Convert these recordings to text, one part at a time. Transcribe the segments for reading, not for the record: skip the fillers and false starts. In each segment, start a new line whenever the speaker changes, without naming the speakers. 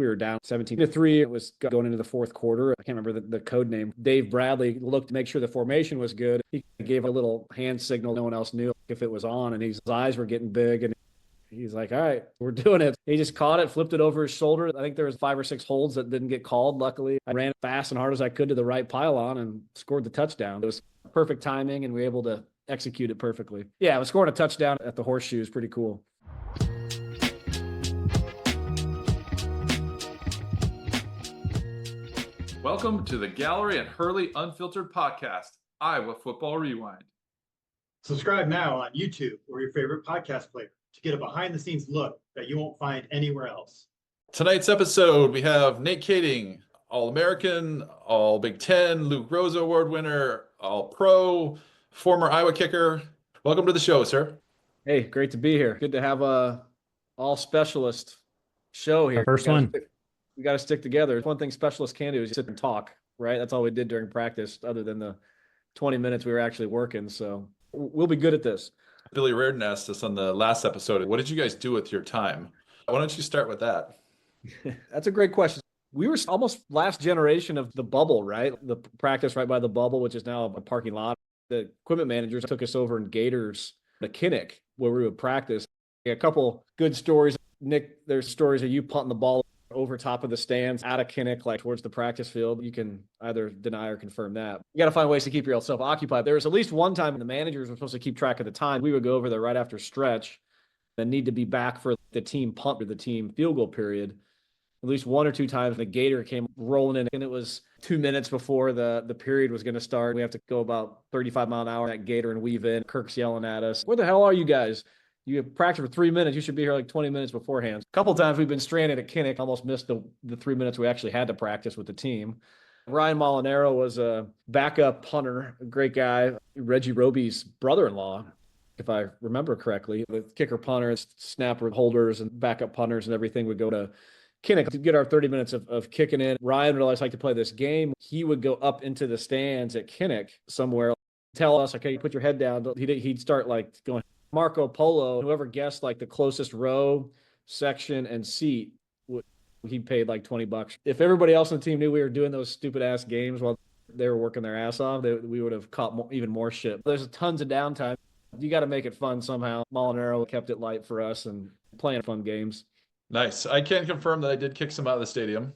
We were down 17-3. It was going into the fourth quarter. I can't remember the code name. Dave Bradley looked to make sure the formation was good. He gave a little hand signal. No one else knew if it was on, and his eyes were getting big. And he's like, all right, we're doing it. He just caught it, flipped it over his shoulder. I think there was 5 or 6 holds that didn't get called. Luckily, I ran fast and hard as I could to the right pylon and scored the touchdown. It was perfect timing, and we were able to execute it perfectly. Yeah, I was scoring a touchdown at the Horseshoe is pretty cool.
Welcome to the Gallery and Hurley Unfiltered podcast, Iowa Football Rewind.
Subscribe now on YouTube or your favorite podcast player to get a behind-the-scenes look that you won't find anywhere else.
Tonight's episode, we have Nate Kaeding, All-American, All-Big Ten, Groza Award winner, All-Pro, former Iowa kicker. Welcome to the show, sir.
Hey, great to be here. Good to have a all-specialist show here.
First one.
We got to stick together. One thing specialists can do is sit and talk, right? That's all we did during practice, other than the 20 minutes we were actually working. So we'll be good at this.
Billy Reardon asked us on the last episode, what did you guys do with your time? Why don't you start with that?
That's a great question. We were almost last generation of the bubble, right? The practice right by the bubble, which is now a parking lot. The equipment managers took us over in Gators to Kinnick, where we would practice. A couple good stories. Nick, there's stories of you punting the ball over top of the stands out of Kinnick, like towards the practice field. You can either deny or confirm that. You got to find ways to keep yourself occupied. There was at least one time the managers were supposed to keep track of the time. We would go over there right after stretch and need to be back for the team punt or the team field goal period. At least 1 or 2 times the Gator came rolling in, and it was 2 minutes before the period was going to start. We have to go about 35 mile an hour at Gator and weave in. Kirk's yelling at us, "Where the hell are you guys? You have practice for 3 minutes. You should be here like 20 minutes beforehand." A couple times we've been stranded at Kinnick, almost missed the 3 minutes we actually had to practice with the team. Ryan Molinaro was a backup punter, a great guy. Reggie Roby's brother-in-law, if I remember correctly. The kicker, punter, snapper, holders, and backup punters and everything would go to Kinnick to get our 30 minutes of kicking in. Ryan would always like to play this game. He would go up into the stands at Kinnick somewhere, tell us, okay, put your head down. He'd start like going, Marco Polo, whoever guessed like the closest row, section, and seat, he paid like $20. If everybody else on the team knew we were doing those stupid ass games while they were working their ass off, we would have caught even more shit. There's tons of downtime. You got to make it fun somehow. Molinaro kept it light for us and playing fun games.
Nice. I can confirm that I did kick some out of the stadium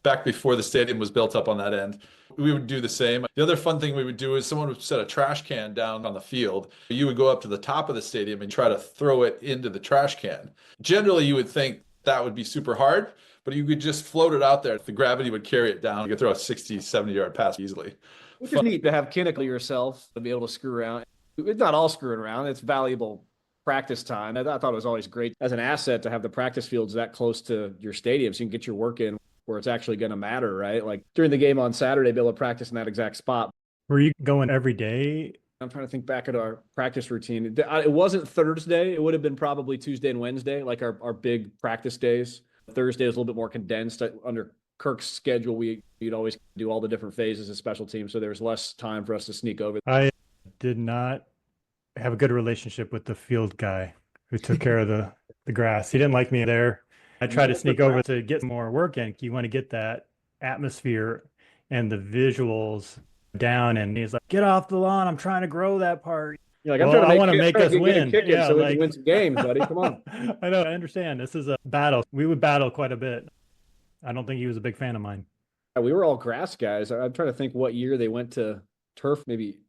back before the stadium was built up on that end. We would do the same. The other fun thing we would do is someone would set a trash can down on the field. You would go up to the top of the stadium and try to throw it into the trash can. Generally, you would think that would be super hard, but you could just float it out there. The gravity would carry it down. You could throw a 60, 70-yard pass easily.
Which is neat to have Kinnick yourself to be able to screw around. It's not all screwing around. It's valuable practice time. I thought it was always great as an asset to have the practice fields that close to your stadium so you can get your work in where it's actually going to matter, right? Like during the game on Saturday, be able to practice in that exact spot.
Were you going every day?
I'm trying to think back at our practice routine. It wasn't Thursday. It would have been probably Tuesday and Wednesday, like our big practice days. Thursday is a little bit more condensed. Under Kirk's schedule, we'd always do all the different phases of special teams, so there was less time for us to sneak over.
I did not have a good relationship with the field guy who took care of the grass. He didn't like me there. I tried to sneak over to get more work in. You want to get that atmosphere and the visuals down, and he's like, "Get off the lawn. I'm trying to grow that part."
You're like, I want to make us
win.
Yeah, so we can win some games, buddy. Come on.
I know. I understand. This is a battle. We would battle quite a bit. I don't think he was a big fan of mine.
We were all grass guys. I'm trying to think what year they went to turf, maybe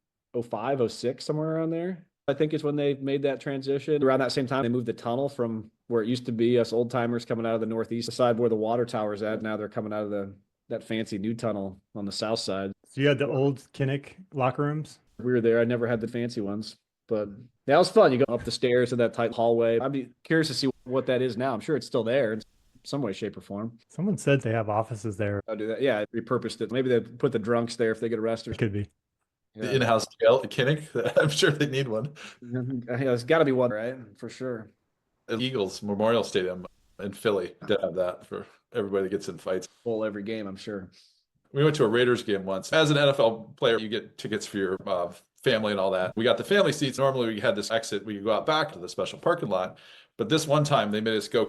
05, 06, somewhere around there. I think is when they made that transition. Around that same time, they moved the tunnel from where it used to be us old timers coming out of the northeast side where the water tower's at. Now they're coming out of that fancy new tunnel on the south side.
So you had the old Kinnick locker rooms?
We were there. I never had the fancy ones, but that was fun. You go up the stairs in that tight hallway. I'd be curious to see what that is now. I'm sure it's still there in some way, shape, or form.
Someone said they have offices there.
I'll do that. Yeah, I repurposed it. Maybe they put the drunks there if they get arrested.
Could be.
Yeah. The in-house jail at Kinnick. I'm sure they need one.
Yeah, there's got to be one, right? For sure.
Eagles Memorial Stadium in Philly to have that for everybody that gets in fights.
Full every game, I'm sure.
We went to a Raiders game once. As an NFL player, you get tickets for your family and all that. We got the family seats. Normally, we had this exit. We could go out back to the special parking lot. But this one time, they made us go,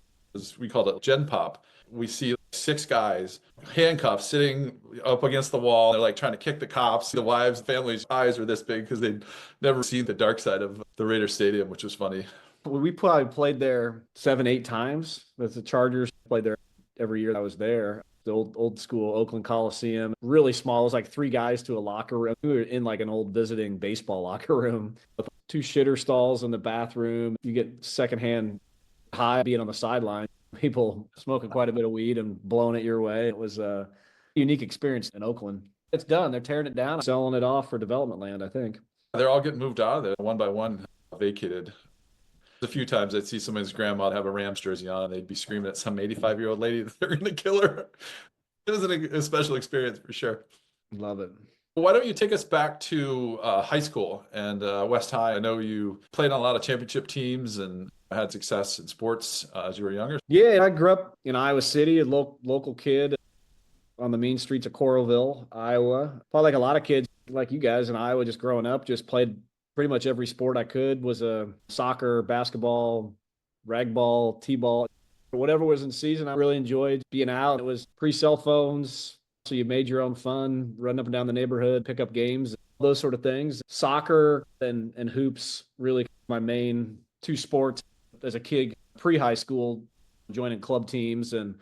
we called it Gen Pop. We see 6 guys, handcuffed, sitting up against the wall. They're like trying to kick the cops. The wives, families' eyes were this big because they'd never seen the dark side of the Raider Stadium, which was funny.
We probably played there 7, 8 times. With the Chargers, played there every year I was there. The old school Oakland Coliseum, really small. It was like 3 guys to a locker room. We were in like an old visiting baseball locker room with 2 shitter stalls in the bathroom. You get secondhand high being on the sideline. People smoking quite a bit of weed and blowing it your way. It was a unique experience in Oakland. It's done. They're tearing it down, selling it off for development land, I think.
They're all getting moved out of there one by one, vacated. A few times I'd see someone's grandma have a Rams jersey on and they'd be screaming at some 85-year-old lady that they're going to kill her. It was a special experience for sure.
Love it.
Why don't you take us back to high school and West High? I know you played on a lot of championship teams and had success in sports as you were younger.
Yeah, I grew up in Iowa City, a local kid on the mean streets of Coralville, Iowa. Probably like a lot of kids like you guys in Iowa, just growing up, just played pretty much every sport I could. Was a soccer, basketball, ragball, t-ball, whatever was in season. I really enjoyed being out. It was pre-cell phones, so you made your own fun, run up and down the neighborhood, pick up games, those sort of things. Soccer and hoops, really my main 2 sports as a kid. Pre-high school, joining club teams and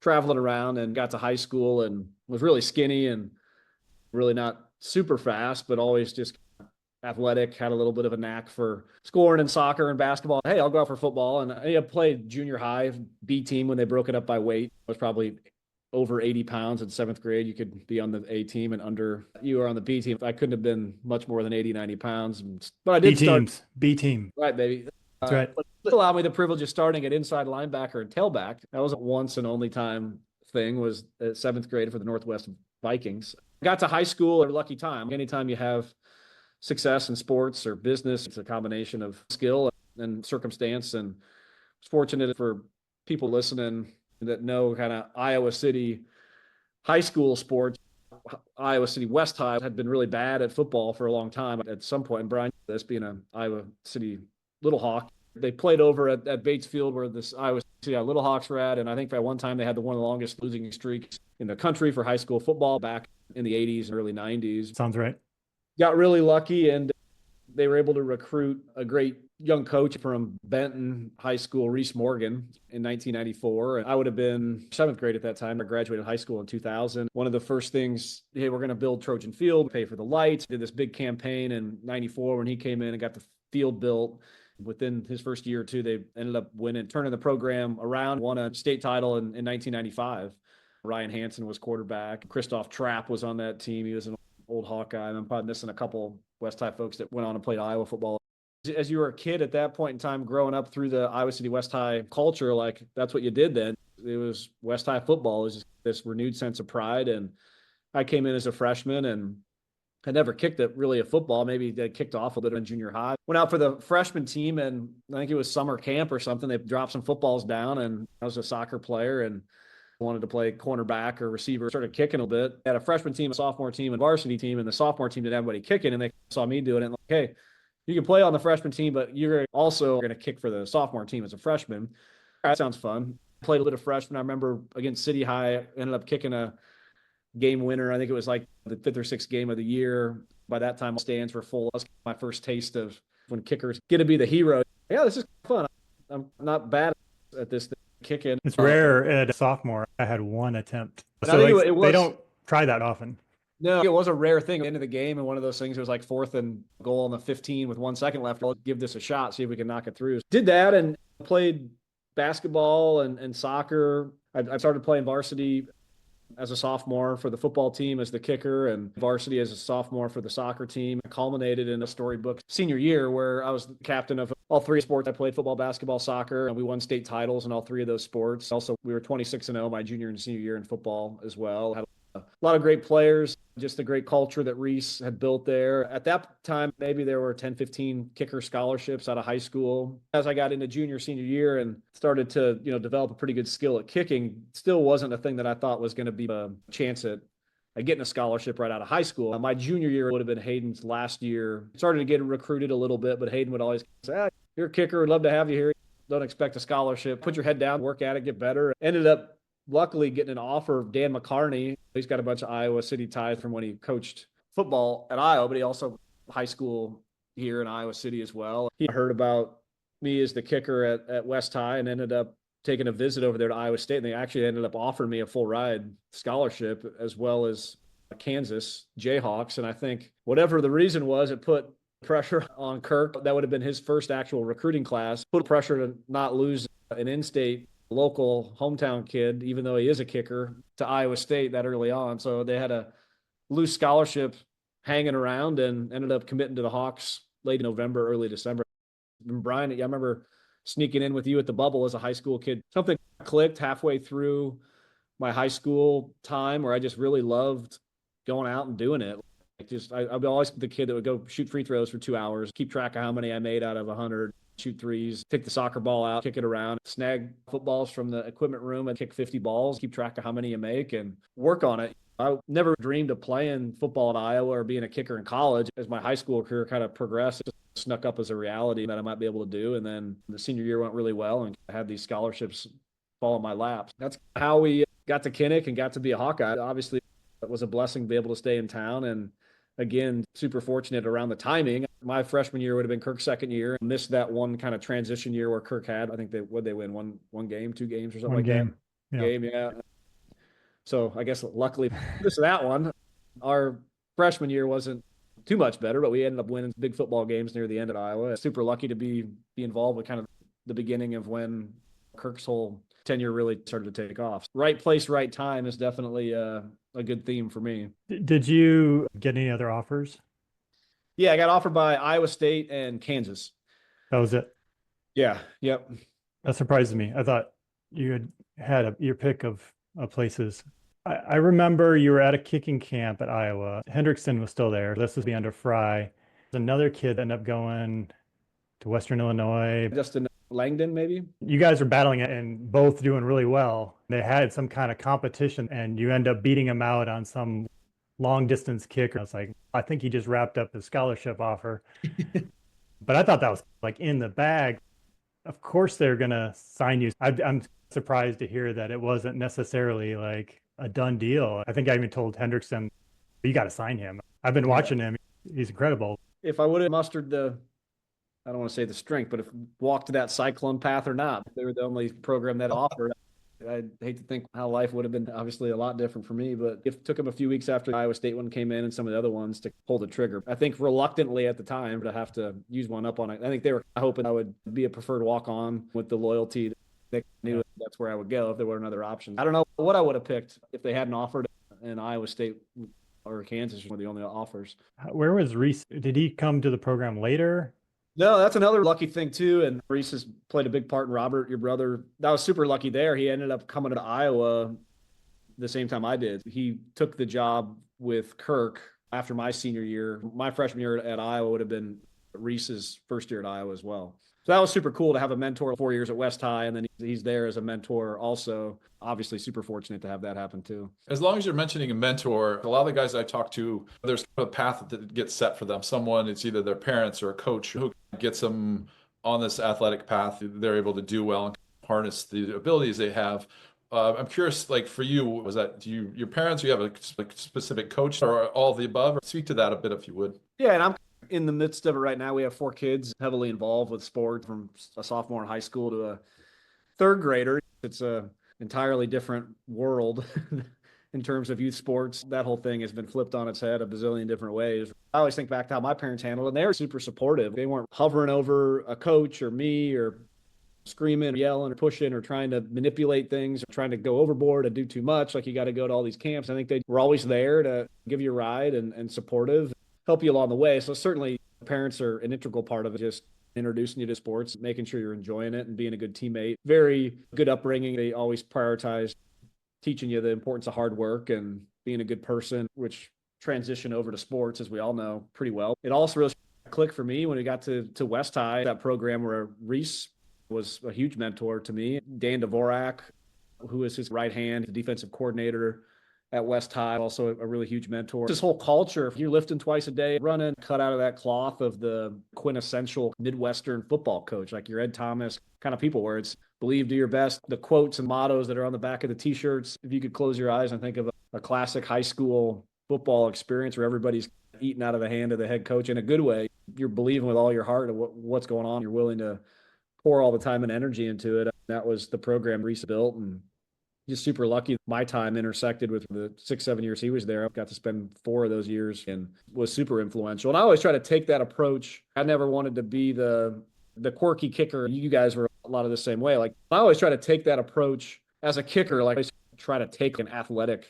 traveling around, and got to high school and was really skinny and really not super fast, but always just athletic, had a little bit of a knack for scoring in soccer and basketball. Hey, I'll go out for football. And I played junior high B team when they broke it up by weight. I was probably over 80 pounds in 7th grade. You could be on the A team, and under you were on the B team. I couldn't have been much more than 80, 90 pounds. But I did
B team.
Right, baby.
That's right.
But it allowed me the privilege of starting at inside linebacker and tailback. That was a once and only time thing, was at 7th grade for the Northwest Vikings. Got to high school, a lucky time. Anytime you have success in sports or business, it's a combination of skill and circumstance. And I was fortunate for people listening that know kind of Iowa City high school sports. Iowa City West High had been really bad at football for a long time. At some point, and Brian, this being an Iowa City Little Hawk, they played over at Bates Field where this Iowa City Little Hawks were at. And I think at one time they had one of the longest losing streaks in the country for high school football back in the 80s and early 90s.
Sounds right.
Got really lucky, and they were able to recruit a great young coach from Benton High School, Reese Morgan, in 1994. And I would have been 7th grade at that time. I graduated high school in 2000. One of the first things, hey, we're going to build Trojan Field, pay for the lights. Did this big campaign in 94 when he came in and got the field built. Within his first year or 2, they ended up turning the program around, won a state title in 1995. Ryan Hansen was quarterback. Christoph Trapp was on that team. He was an old Hawkeye. I'm probably missing a couple West High folks that went on and played Iowa football. As you were a kid at that point in time, growing up through the Iowa City West High culture, like that's what you did then. It was West High football. It was just this renewed sense of pride. And I came in as a freshman and I never kicked a football. Maybe they kicked off a little bit in junior high. Went out for the freshman team, and I think it was summer camp or something. They dropped some footballs down, and I was a soccer player and wanted to play cornerback or receiver, started kicking a bit. Had a freshman team, a sophomore team, and varsity team, and the sophomore team didn't have anybody kicking, and they saw me doing it. And like, hey, you can play on the freshman team, but you're also going to kick for the sophomore team as a freshman. That sounds fun. Played a little freshman. I remember against City High, ended up kicking a game winner. I think it was like the 5th or 6th game of the year. By that time, stands were full. That was my first taste of when kickers get to be the hero. Yeah, this is fun. I'm not bad at this thing, kicking.
It's rare at a sophomore. I had 1 attempt.
And
So
I think
they don't try that often.
No, it was a rare thing at the end of the game. And one of those things, it was like 4th and goal on the 15 with 1 second left. Let's give this a shot, see if we can knock it through. Did that and played basketball and soccer. I started playing varsity as a sophomore for the football team as the kicker, and varsity as a sophomore for the soccer team. It culminated in a storybook senior year where I was the captain of all 3 sports. I played football, basketball, soccer, and we won state titles in all 3 of those sports. Also, we were 26-0 my junior and senior year in football as well. Had a lot of great players, just the great culture that Reese had built there. At that time, maybe there were 10, 15 kicker scholarships out of high school. As I got into junior, senior year and started to, develop a pretty good skill at kicking, still wasn't a thing that I thought was going to be a chance at getting a scholarship right out of high school. My junior year would have been Hayden's last year. Started to get recruited a little bit, but Hayden would always say, you're a kicker. We'd love to have you here. Don't expect a scholarship. Put your head down, work at it, get better. Ended up luckily getting an offer. Dan McCarney, he's got a bunch of Iowa City ties from when he coached football at Iowa, but he also high school here in Iowa City as well. He heard about me as the kicker at West High and ended up taking a visit over there to Iowa State. And they actually ended up offering me a full ride scholarship as well as Kansas Jayhawks. And I think whatever the reason was, it put pressure on Kirk. That would have been his first actual recruiting class, put pressure to not lose an in-state local hometown kid, even though he is a kicker, to Iowa State that early on. So they had a loose scholarship hanging around and ended up committing to the Hawks late November, early December. And Brian, I remember sneaking in with you at the bubble as a high school kid. Something clicked halfway through my high school time where I just really loved going out and doing it. I'd always be the kid that would go shoot free throws for 2 hours, keep track of how many I made out of 100, shoot threes, take the soccer ball out, kick it around, snag footballs from the equipment room and kick 50 balls, keep track of how many you make and work on it. I never dreamed of playing football at Iowa or being a kicker in college. As my high school career kind of progressed, it just snuck up as a reality that I might be able to do. And then the senior year went really well and I had these scholarships fall in my lap. That's how we got to Kinnick and got to be a Hawkeye. Obviously, it was a blessing to be able to stay in town. And again, super fortunate around the timing. My freshman year would have been Kirk's second year. Missed that one kind of transition year where Kirk had, I think they win one game, 2 games or something like that.
Yeah.
Game, yeah. So I guess luckily this that one, our freshman year wasn't too much better, but we ended up winning big football games near the end at Iowa. Super lucky to be involved with kind of the beginning of when Kirk's whole tenure really started to take off. Right place, right time is definitely a good theme for me.
Did you get any other offers?
Yeah, I got offered by Iowa State and Kansas.
That was it?
Yeah, yep.
That surprised me. I thought you had your pick of places. I remember you were at a kicking camp at Iowa. Hendrickson was still there. This was the under Fry. Another kid ended up going to Western Illinois.
Justin Langdon, maybe?
You guys are battling it and both doing really well. They had some kind of competition and you end up beating him out on some long distance kicker. I was like, I think he just wrapped up his scholarship offer. But I thought that was like in the bag. Of course they're going to sign you. I'm surprised to hear that it wasn't necessarily like a done deal. I think I even told Hendrickson, you got to sign him. I've been watching him. He's incredible.
If I would have mustered I don't want to say the strength, but if walked that Cyclone path or not, if they were the only program that offered, I'd hate to think how life would have been obviously a lot different for me, but it took them a few weeks after the Iowa State one came in and some of the other ones to pull the trigger. I think reluctantly at the time to have to use one up on it. I think they were hoping I would be a preferred walk-on with the loyalty. They knew that's where I would go if there were another option. I don't know what I would have picked if they hadn't offered in Iowa State or Kansas were the only offers.
Where was Reese? Did he come to the program later?
No, that's another lucky thing too. And Reese has played a big part in Robert, your brother. That was super lucky there. He ended up coming to Iowa the same time I did. He took the job with Kirk after my senior year. My freshman year at Iowa would have been Reese's first year at Iowa as well. So that was super cool to have a mentor 4 years at West High, and then he's there as a mentor also. Obviously super fortunate to have that happen too.
As long as you're mentioning a mentor, a lot of the guys I talk to, there's a path that gets set for them. Someone, it's either their parents or a coach who gets them on this athletic path. They're able to do well and harness the abilities they have. I'm curious, like for you, was that your parents, or you have a specific coach, or all of the above? Or speak to that a bit if you would.
Yeah, and I'm in the midst of it right now. We have 4 kids heavily involved with sport, from a sophomore in high school to a 3rd grader. It's a entirely different world in terms of youth sports. That whole thing has been flipped on its head a bazillion different ways. I always think back to how my parents handled it, and they were super supportive. They weren't hovering over a coach or me or screaming or yelling or pushing or trying to manipulate things or trying to go overboard and do too much. Like, you got to go to all these camps. I think they were always there to give you a ride and supportive, help you along the way. So certainly parents are an integral part of it, just introducing you to sports, making sure you're enjoying it and being a good teammate. Very good upbringing. They always prioritize teaching you the importance of hard work and being a good person, which transition over to sports, as we all know, pretty well. It also really clicked for me when we got to West High, that program where Reese was a huge mentor to me. Dan Dvorak, who is his right hand, the defensive coordinator at West High, also a really huge mentor. This whole culture, if you're lifting twice a day, running, cut out of that cloth of the quintessential Midwestern football coach, like your Ed Thomas kind of people, where it's believe, do your best. The quotes and mottos that are on the back of the t-shirts, if you could close your eyes and think of a classic high school football experience where everybody's eating out of the hand of the head coach in a good way, you're believing with all your heart of what's going on. You're willing to pour all the time and energy into it. That was the program Reese built, and just super lucky. My time intersected with the 6-7 years he was there. I got to spend 4 of those years and was super influential. And I always try to take that approach. I never wanted to be the quirky kicker. You guys were a lot of the same way. Like, I always try to take that approach as a kicker. Like, I try to take an athletic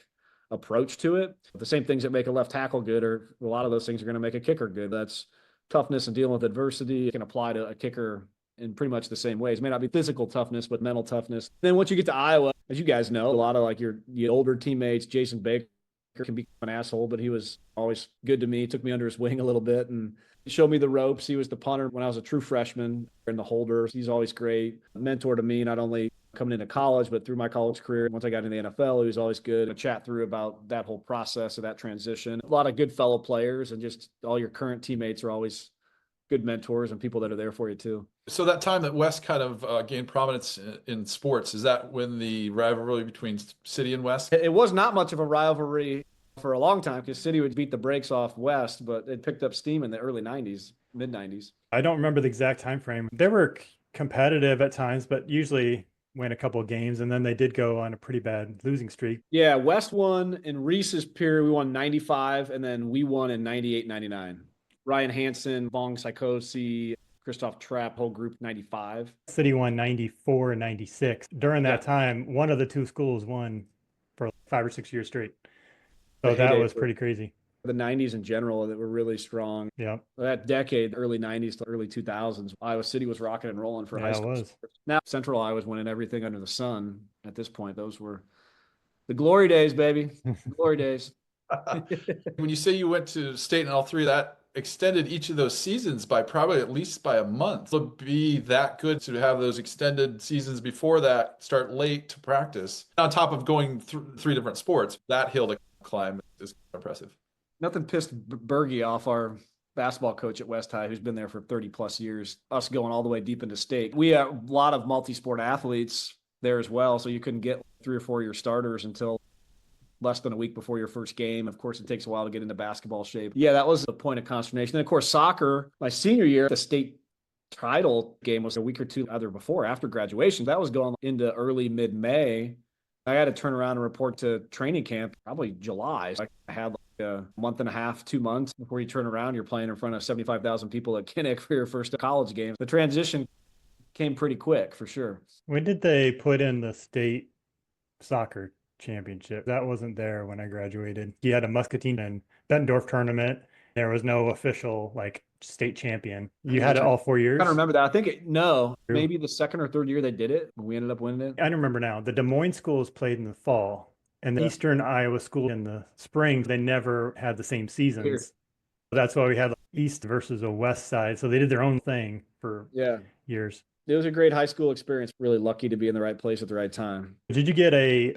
approach to it. The same things that make a left tackle good, or a lot of those things are going to make a kicker good. That's toughness and dealing with adversity. You can apply to a kicker in pretty much the same ways. It may not be physical toughness, but mental toughness. Then once you get to Iowa, as you guys know, a lot of like your older teammates, Jason Baker can be an asshole, but he was always good to me. He took me under his wing a little bit and showed me the ropes. He was the punter when I was a true freshman and the holder. He's always great. A mentor to me, not only coming into college, but through my college career. Once I got into the NFL, he was always good to chat through about that whole process of that transition. A lot of good fellow players, and just all your current teammates are always good mentors and people that are there for you too.
So that time that West kind of gained prominence in sports, is that when the rivalry between City and West?
It was not much of a rivalry for a long time because City would beat the brakes off West, but it picked up steam in the early 90s, mid 90s.
I don't remember the exact time frame. They were competitive at times, but usually win a couple of games, and then they did go on a pretty bad losing streak.
Yeah, West won in Reese's period. We won 95, and then we won in 98, 99. Ryan Hansen, Vong Psychosi, Christoph Trapp, whole group 95.
City won 94 and 96. During that time, one of the two schools won for 5 or 6 years straight. So that was pretty crazy.
The 90s in general, that were really strong.
Yeah.
That decade, early 90s to early 2000s, Iowa City was rocking and rolling for high school.
It was.
Now Central Iowa was winning everything under the sun at this point. Those were the glory days, baby. Glory days.
When you say you went to state and all three, that extended each of those seasons by probably at least by a month. It would be that good to have those extended seasons before that, start late to practice. On top of going through 3 different sports, that hill to climb is impressive.
Nothing pissed Bergie off, our basketball coach at West High, who's been there for 30 plus years, us going all the way deep into state. We have a lot of multi-sport athletes there as well, so you couldn't get 3 or 4 of your starters until less than a week before your first game. Of course, it takes a while to get into basketball shape. Yeah, that was a point of consternation. And of course, soccer, my senior year, the state title game was a week or 2 either before or after graduation. That was going into early mid-May. I had to turn around and report to training camp probably July. So I had like a month and a half, 2 months before you turn around. You're playing in front of 75,000 people at Kinnick for your first college game. The transition came pretty quick, for sure.
When did they put in the state soccer championship? That wasn't there when I graduated. You had a Muscatine and Bettendorf tournament. There was no official like state champion. You had it all 4 years.
I don't remember that. I think maybe the second or third year they did it. We ended up winning it.
I remember now. The Des Moines schools played in the fall, and the Eastern Iowa school in the spring. They never had the same seasons.
Here.
That's why we had East versus a West side. So they did their own thing for years.
It was a great high school experience. Really lucky to be in the right place at the right time.
Did you get a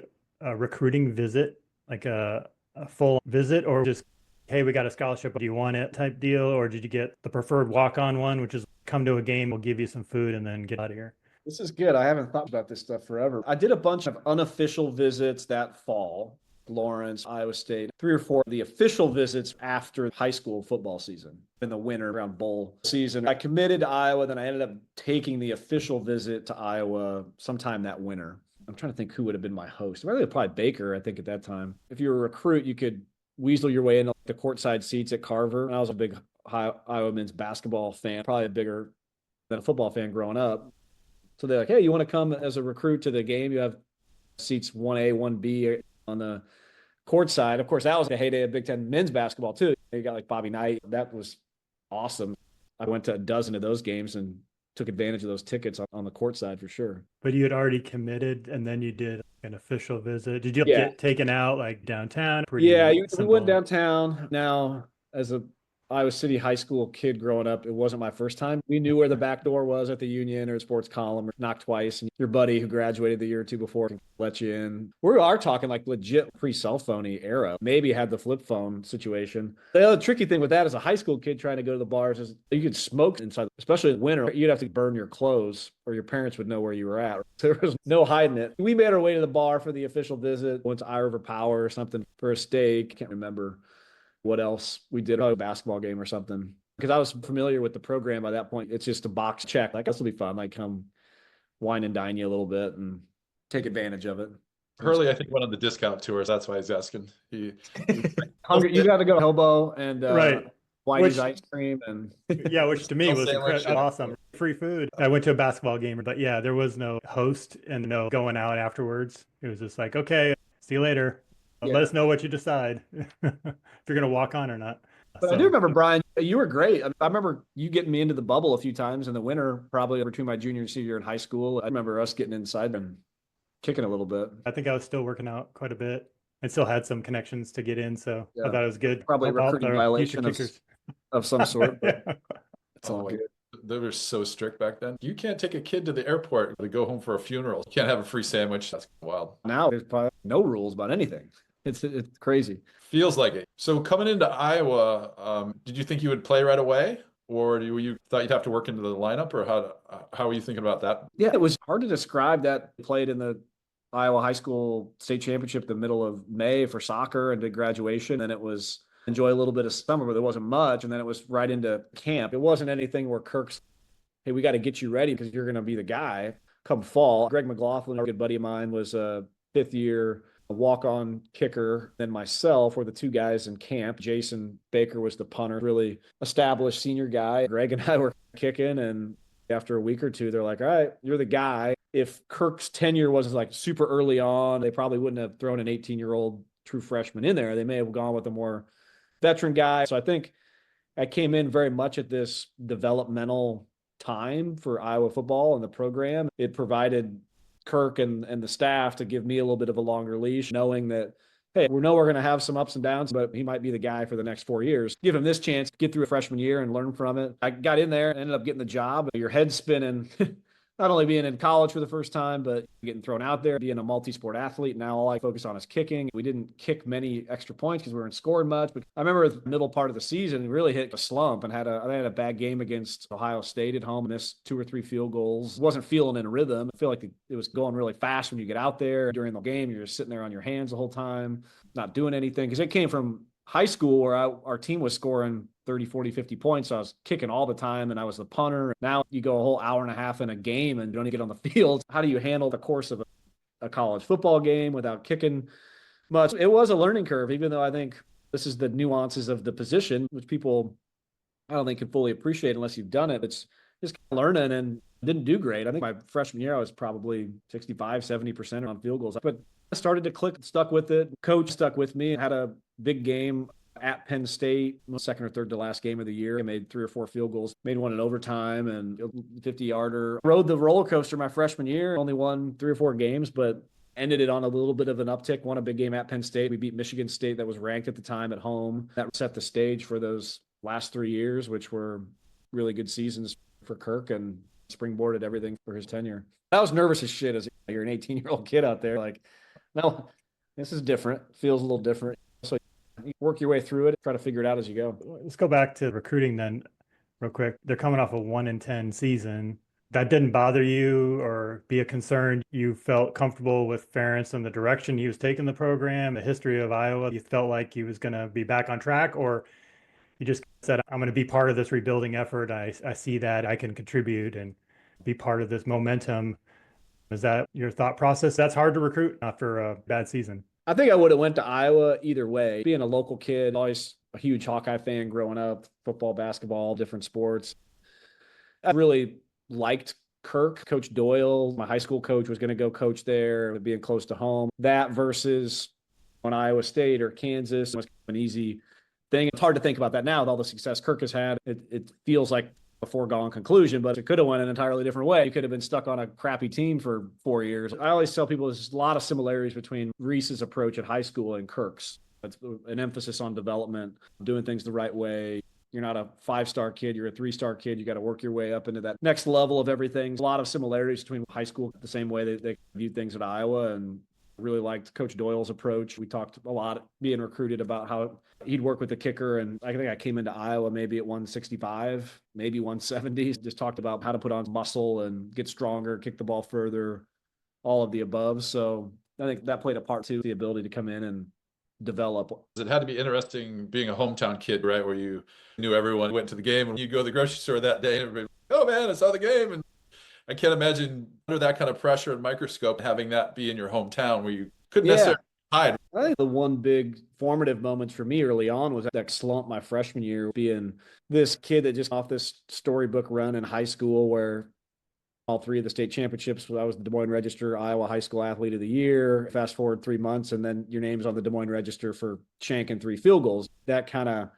recruiting visit, like a full visit, or just, hey, we got a scholarship, do you want it type deal? Or did you get the preferred walk-on one, which is come to a game, we'll give you some food and then get out of here?
This is good. I haven't thought about this stuff forever. I did a bunch of unofficial visits that fall. Lawrence, Iowa State, 3 or 4 of the official visits after high school football season in the winter around bowl season. I committed to Iowa, then I ended up taking the official visit to Iowa sometime that winter. I'm trying to think who would have been my host. Probably Baker, I think, at that time. If you were a recruit, you could weasel your way into the courtside seats at Carver. And I was a big Iowa men's basketball fan, probably bigger than a football fan growing up. So they're like, hey, you want to come as a recruit to the game? You have seats 1A, 1B on the court side. Of course, that was the heyday of Big Ten men's basketball too. You got like Bobby Knight. That was awesome. I went to a dozen of those games and took advantage of those tickets on the court side for sure.
But you had already committed and then you did an official visit. Did you get taken out like downtown?
We went downtown. Now, as a Iowa City high school kid growing up, it wasn't my first time. We knew where the back door was at the Union or sports column, or knock twice, and your buddy who graduated the year or two before can let you in. We are talking like legit pre-cell phony era. Maybe had the flip phone situation. The other tricky thing with that as a high school kid trying to go to the bars is you could smoke inside, especially in winter. You'd have to burn your clothes or your parents would know where you were at. So there was no hiding it. We made our way to the bar for the official visit, went to Eye River Power or something for a steak. Can't remember what else we did, a basketball game or something. Because I was familiar with the program by that point. It's just a box check. Like, this will be fun. Like, come wine and dine you a little bit and take advantage of it.
Hurley, I think, went on the discount tours. That's why he's asking.
Hungry, you got to go to Hobo and
Right.
Whitey's ice cream. And
Yeah, which to me was
Sandwich,
awesome. Free food. I went to a basketball game, but yeah, there was no host and no going out afterwards. It was just like, okay, see you later.
Yeah.
Let us know what you decide if you're going to walk on or not.
But I do remember, Brian, you were great. I remember you getting me into the bubble a few times in the winter, probably between my junior and senior year in high school. I remember us getting inside and kicking a little bit.
I think I was still working out quite a bit and still had some connections to get in. So
Yeah.
I thought it was good.
Probably a
Help out
recruiting
the
violation
future kickers.
of some sort. But
Yeah.
it's all good.
They were so strict back then. You can't take a kid to the airport to go home for a funeral. You can't have a free sandwich. That's wild.
Now there's probably no rules about anything. It's crazy.
Feels like it. So coming into Iowa, did you think you would play right away? Or you thought you'd have to work into the lineup? Or how were you thinking about that?
Yeah, it was hard to describe that. Played in the Iowa High School State Championship the middle of May for soccer and did graduation. And it was enjoy a little bit of summer, but there wasn't much. And then it was right into camp. It wasn't anything where Kirk's, hey, we got to get you ready because you're going to be the guy come fall. Greg McLaughlin, a good buddy of mine, was a fifth year walk-on kicker. Then myself were the two guys in camp. Jason Baker was the punter, really established senior guy. Greg and I were kicking, and after a week or two, they're like, all right, you're the guy. If Kirk's tenure wasn't like super early on, they probably wouldn't have thrown an 18-year-old true freshman in there. They may have gone with a more veteran guy. So I think I came in very much at this developmental time for Iowa football and the program. It provided Kirk and the staff to give me a little bit of a longer leash, knowing that, hey, we know we're going to have some ups and downs, but he might be the guy for the next 4 years. Give him this chance, get through a freshman year and learn from it. I got in there and ended up getting the job. Your head's spinning, not only being in college for the first time, but getting thrown out there, being a multi-sport athlete. Now all I focus on is kicking. We didn't kick many extra points because we weren't scoring much. But I remember the middle part of the season, we really hit a slump and I had a bad game against Ohio State at home, missed 2 or 3 field goals. Wasn't feeling in a rhythm. I feel like it was going really fast when you get out there. During the game, you're just sitting there on your hands the whole time, not doing anything. Because it came from high school where our team was scoring 30, 40, 50 points. So I was kicking all the time and I was the punter. Now you go a whole hour and a half in a game and don't even get on the field. How do you handle the course of a college football game without kicking much? It was a learning curve, even though I think this is the nuances of the position, which people, I don't think, can fully appreciate unless you've done it. It's just learning and didn't do great. I think my freshman year, I was probably 65, 70% on field goals, but I started to click, stuck with it. Coach stuck with me, had a big game at Penn State, second or third to last game of the year. I made 3 or 4 field goals, made one in overtime and 50-yarder. Rode the roller coaster my freshman year, only won 3 or 4 games, but ended it on a little bit of an uptick. Won a big game at Penn State. We beat Michigan State that was ranked at the time at home. That set the stage for those last 3 years, which were really good seasons for Kirk and springboarded everything for his tenure. I was nervous as shit as you're an 18-year-old kid out there. Like, no, this is different. Feels a little different. So you work your way through it, try to figure it out as you go.
Let's go back to recruiting then real quick. They're coming off a 1-10 season. That didn't bother you or be a concern? You felt comfortable with Ferentz and the direction he was taking the program, the history of Iowa? You felt like he was going to be back on track, or you just said, I'm going to be part of this rebuilding effort. I see that I can contribute and be part of this momentum. Is that your thought process? That's hard to recruit after a bad season.
I think I would have went to Iowa either way. Being a local kid, always a huge Hawkeye fan growing up, football, basketball, different sports. I really liked Kirk. Coach Doyle, my high school coach, was going to go coach there, being close to home. That versus on Iowa State or Kansas was an easy thing. It's hard to think about that now with all the success Kirk has had. It feels like a foregone conclusion, but it could have went an entirely different way. You could have been stuck on a crappy team for 4 years. I always tell people there's a lot of similarities between Reese's approach at high school and Kirk's. It's an emphasis on development, doing things the right way, You're not a 5-star kid. You're a 3-star kid. You got to work your way up into that next level of everything. A lot of similarities between high school, the same way they view things at Iowa, and really liked Coach Doyle's approach. We talked a lot being recruited about how he'd work with the kicker. And I think I came into Iowa maybe at 165, maybe 170. Just talked about how to put on muscle and get stronger, kick the ball further, all of the above. So I think that played a part too, the ability to come in and develop.
It had to be interesting being a hometown kid, right? Where you knew everyone, went to the game, and you go to the grocery store that day and everybody, oh man, I saw the game. And I can't imagine under that kind of pressure and microscope, having that be in your hometown where you couldn't necessarily hide.
I think the one big formative moments for me early on was that slump my freshman year, being this kid that just off this storybook run in high school where all 3 of the state championships. I was the Des Moines Register Iowa High School Athlete of the Year. Fast forward 3 months, and then your name's on the Des Moines Register for shanking 3 field goals. That kind of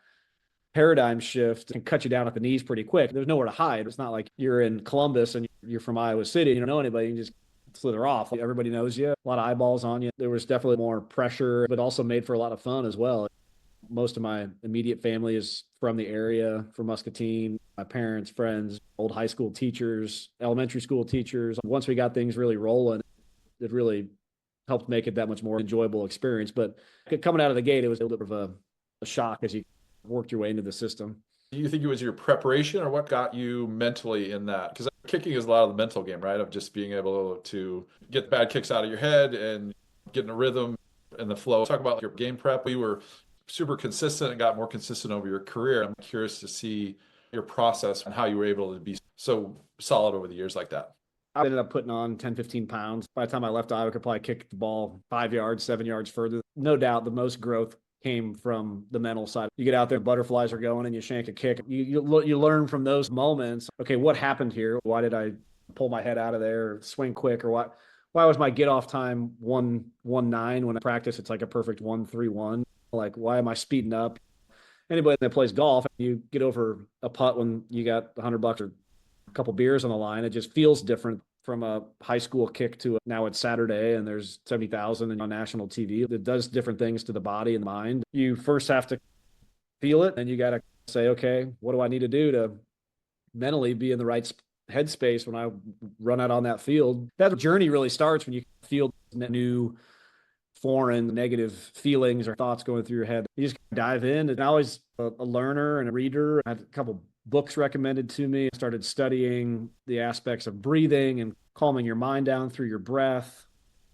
paradigm shift can cut you down at the knees pretty quick. There's nowhere to hide. It's not like you're in Columbus and you're from Iowa City. You don't know anybody. You can just slither off. Everybody knows you. A lot of eyeballs on you. There was definitely more pressure, but also made for a lot of fun as well. Most of my immediate family is from the area, from Muscatine. My parents, friends, old high school teachers, elementary school teachers. Once we got things really rolling, it really helped make it that much more enjoyable experience. But coming out of the gate, it was a little bit of a shock as you worked your way into the system.
Do you think it was your preparation or what got you mentally in that? Because kicking is a lot of the mental game, right? Of just being able to get bad kicks out of your head and get in a rhythm and the flow. Talk about your game prep. You were super consistent and got more consistent over your career. I'm curious to see your process and how you were able to be so solid over the years like that.
I ended up putting on 10, 15 pounds. By the time I left Iowa, I could probably kick the ball 5 yards, 7 yards further. No doubt the most growth came from the mental side. You get out there, butterflies are going, and you shank a kick. You learn from those moments. Okay, what happened here? Why did I pull my head out of there, or swing quick, or what? Why was my get off time 1:19 when I practice? It's like a perfect 1:31. Like, why am I speeding up? Anybody that plays golf, you get over a putt when you got $100 or a couple beers on the line. It just feels different from a high school kick to now it's Saturday and there's 70,000 on national TV. It does different things to the body and mind. You first have to feel it, and you got to say, okay, what do I need to do to mentally be in the right headspace when I run out on that field? That journey really starts when you feel new, foreign, negative feelings or thoughts going through your head. You just dive in. And I was a learner and a reader. I had a couple books recommended to me. I started studying the aspects of breathing and calming your mind down through your breath.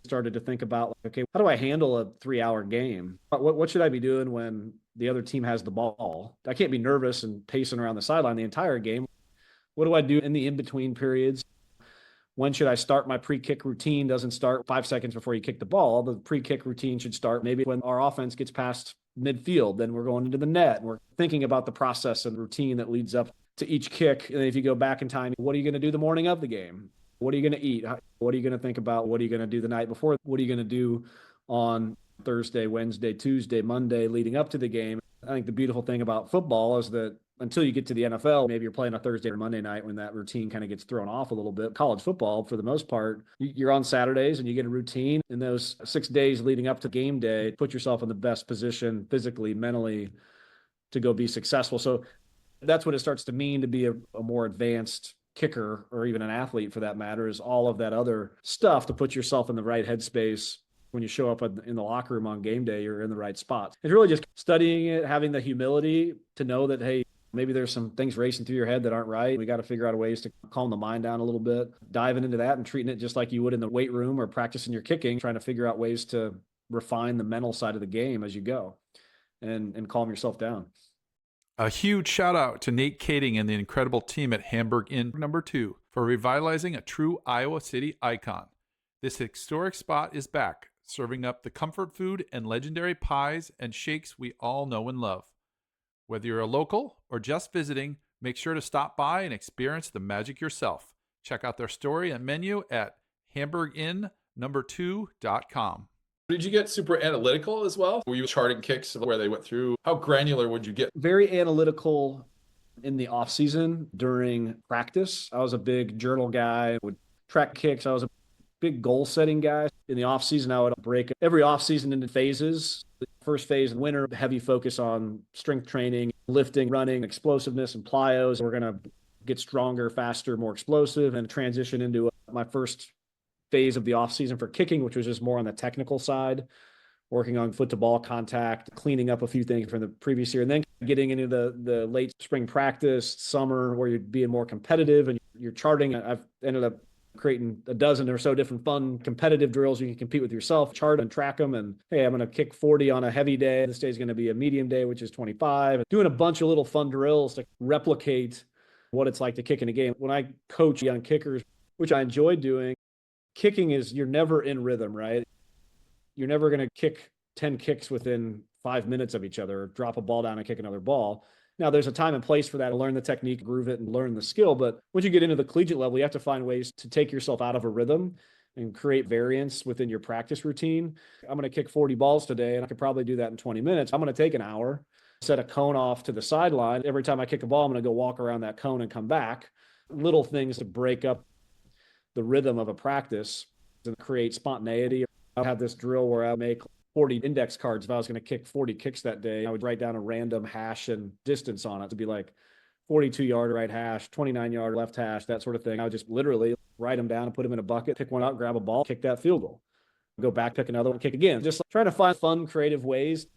Started to think about, okay, how do I handle a 3-hour game? What should I be doing when the other team has the ball? I can't be nervous and pacing around the sideline the entire game. What do I do in the in-between periods? When should I start my pre-kick routine? Doesn't start 5 seconds before you kick the ball. The pre-kick routine should start maybe when our offense gets past midfield, then we're going into the net. We're thinking about the process and routine that leads up to each kick. And if you go back in time, what are you going to do the morning of the game? What are you going to eat? What are you going to think about? What are you going to do the night before? What are you going to do on Thursday, Wednesday, Tuesday, Monday leading up to the game? I think the beautiful thing about football is that until you get to the NFL, maybe you're playing a Thursday or Monday night when that routine kind of gets thrown off a little bit. College football, for the most part, you're on Saturdays and you get a routine. In those 6 days leading up to game day, put yourself in the best position physically, mentally to go be successful. So that's what it starts to mean to be a more advanced kicker, or even an athlete for that matter, is all of that other stuff to put yourself in the right headspace. When you show up in the locker room on game day, you're in the right spot. It's really just studying it, having the humility to know that, hey, maybe there's some things racing through your head that aren't right. We got to figure out ways to calm the mind down a little bit, diving into that and treating it just like you would in the weight room or practicing your kicking, trying to figure out ways to refine the mental side of the game as you go and calm yourself down.
A huge shout out to Nate Kaeding and the incredible team at Hamburg Inn No. 2 for revitalizing a true Iowa City icon. This historic spot is back, serving up the comfort food and legendary pies and shakes we all know and love. Whether you're a local or just visiting, make sure to stop by and experience the magic yourself. Check out their story and menu at hamburginnno2.com.
Did you get super analytical as well? Were you charting kicks where they went through? How granular would you get?
Very analytical in the off season during practice. I was a big journal guy, would track kicks. I was a big goal setting guy. In the off season, I would break every off season into phases. The first phase in winter, heavy focus on strength training, lifting, running, explosiveness, and plyos. We're going to get stronger, faster, more explosive, and transition into my first phase of the off season for kicking, which was just more on the technical side, working on foot to ball contact, cleaning up a few things from the previous year, and then getting into the late spring practice, summer, where you're being more competitive and you're charting. I've ended up creating a dozen or so different fun competitive drills you can compete with yourself, chart and track them. And hey, I'm going to kick 40 on a heavy day. This day is going to be a medium day, which is 25. Doing a bunch of little fun drills to replicate what it's like to kick in a game. When I coach young kickers, which I enjoy doing, kicking is you're never in rhythm, right? You're never going to kick 10 kicks within 5 minutes of each other, or drop a ball down and kick another ball. Now, there's a time and place for that to learn the technique, groove it, and learn the skill. But once you get into the collegiate level, you have to find ways to take yourself out of a rhythm and create variance within your practice routine. I'm going to kick 40 balls today, and I could probably do that in 20 minutes. I'm going to take an hour, set a cone off to the sideline. Every time I kick a ball, I'm going to go walk around that cone and come back. Little things to break up the rhythm of a practice and create spontaneity. I have this drill where I make 40 index cards. If I was going to kick 40 kicks that day, I would write down a random hash and distance on it to be like 42-yard right hash, 29-yard left hash, that sort of thing. I would just literally write them down and put them in a bucket, pick one out, grab a ball, kick that field goal, go back, pick another one, kick again. Just trying to find fun, creative ways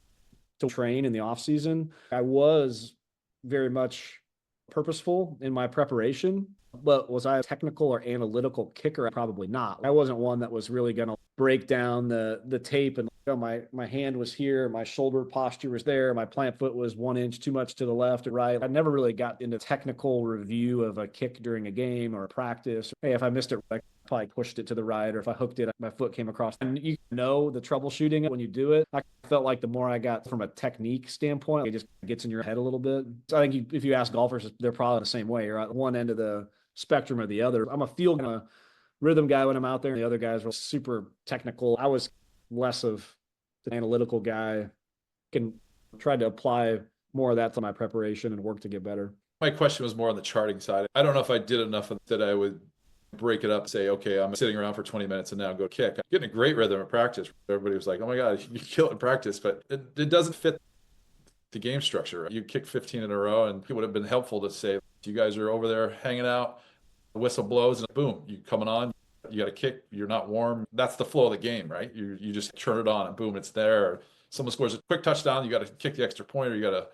to train in the off season. I was very much purposeful in my preparation, but was I a technical or analytical kicker? Probably not. I wasn't one that was really going to break down the tape and my hand was here, my shoulder posture was there, my plant foot was 1 inch too much to the left or right. I never really got into technical review of a kick during a game or a practice. Hey, if I missed it, I probably pushed it to the right, or if I hooked it, my foot came across. And you know the troubleshooting when you do it. I felt like the more I got from a technique standpoint, it just gets in your head a little bit. So I think if you ask golfers, they're probably the same way. You're at one end of the spectrum or the other. I'm a field kind of rhythm guy when I'm out there, and the other guys were super technical. I was less of an analytical guy. Can try to apply more of that to my preparation and work to get better.
My question was more on the charting side. I don't know if I did enough that I would break it up, say, okay, I'm sitting around for 20 minutes and now go kick. I'm getting a great rhythm at practice. Everybody was like, oh my God, you kill it in practice, but it doesn't fit the game structure. You kick 15 in a row, and it would have been helpful to say, you guys are over there hanging out, the whistle blows, and boom, you coming on. You got to kick. You're not warm. That's the flow of the game, right? You just turn it on and boom, it's there. Someone scores a quick touchdown. You got to kick the extra point, or you got to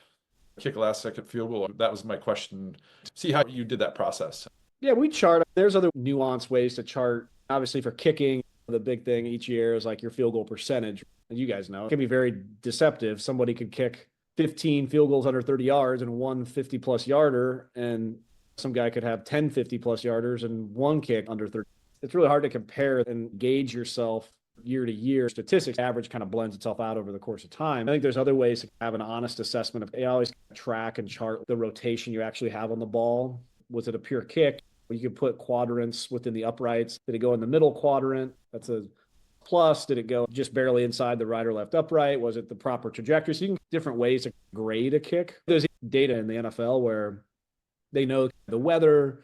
kick a last second field goal. That was my question. See how you did that process.
Yeah, we chart. There's other nuanced ways to chart. Obviously, for kicking, the big thing each year is like your field goal percentage. And you guys know it can be very deceptive. Somebody could kick 15 field goals under 30 yards and one 50-plus yarder, and some guy could have 10 50-plus yarders and one kick under 30. It's really hard to compare and gauge yourself year to year. Statistics average kind of blends itself out over the course of time. I think there's other ways to have an honest assessment of, I always track and chart the rotation you actually have on the ball. Was it a pure kick? You could put quadrants within the uprights. Did it go in the middle quadrant? That's a plus. Did it go just barely inside the right or left upright? Was it the proper trajectory? So you can different ways to grade a kick. There's data in the NFL where they know the weather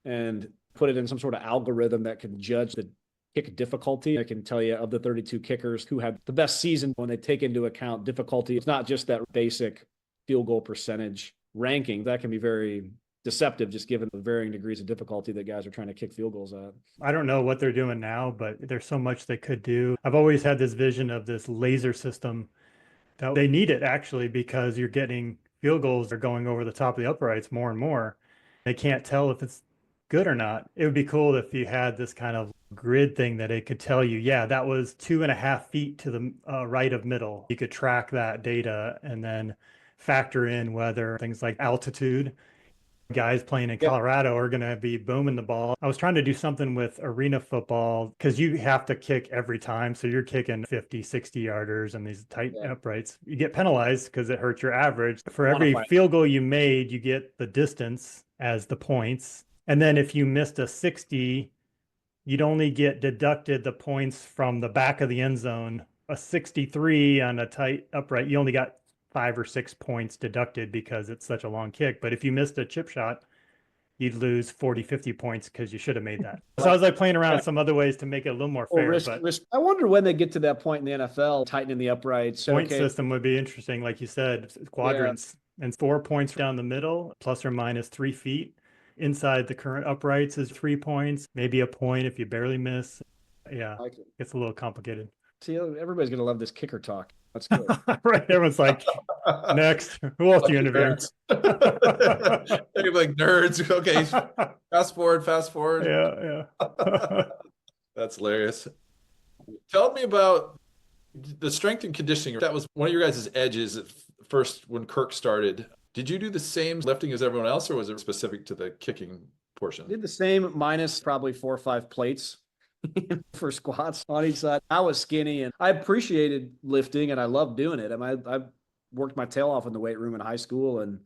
and put it in some sort of algorithm that can judge the kick difficulty. It can tell you of the 32 kickers who had the best season when they take into account difficulty. It's not just that basic field goal percentage ranking. That can be very deceptive just given the varying degrees of difficulty that guys are trying to kick field goals at.
I don't know what they're doing now, but there's so much they could do. I've always had this vision of this laser system that they need it actually because you're getting field goals that are going over the top of the uprights more and more. They can't tell if it's good or not. It would be cool if you had this kind of grid thing that it could tell you, yeah, that was 2.5 feet to the right of middle. You could track that data and then factor in whether things like altitude. Guys playing in Colorado are going to be booming the ball. I was trying to do something with arena football because you have to kick every time. So you're kicking 50, 60 yarders and these tight uprights. You get penalized because it hurts your average. For every field goal you made, you get the distance as the points. And then if you missed a 60, you'd only get deducted the points from the back of the end zone. A 63 on a tight upright, you only got 5 or 6 points deducted because it's such a long kick. But if you missed a chip shot, you'd lose 40, 50 points because you should have made that. So I was like playing around with some other ways to make it a little more fair.
I wonder when they get to that point in the NFL, tightening the uprights.
Point system would be interesting, like you said, quadrants. and 4 points down the middle, plus or minus 3 feet. Inside the current uprights is 3 points, maybe a point if you barely miss. Yeah,
I like it.
it's a little complicated.
See, everybody's going to love this kicker talk. Let's do it.
Right. Everyone's like, next. Who else do you interview?
They're like nerds. Okay, fast forward.
Yeah.
That's hilarious. Tell me about the strength and conditioning. That was one of your guys' edges at first when Kirk started. Did you do the same lifting as everyone else, or was it specific to the kicking portion?
Did the same minus probably 4 or 5 plates for squats on each side. I was skinny and I appreciated lifting and I loved doing it. I worked my tail off in the weight room in high school and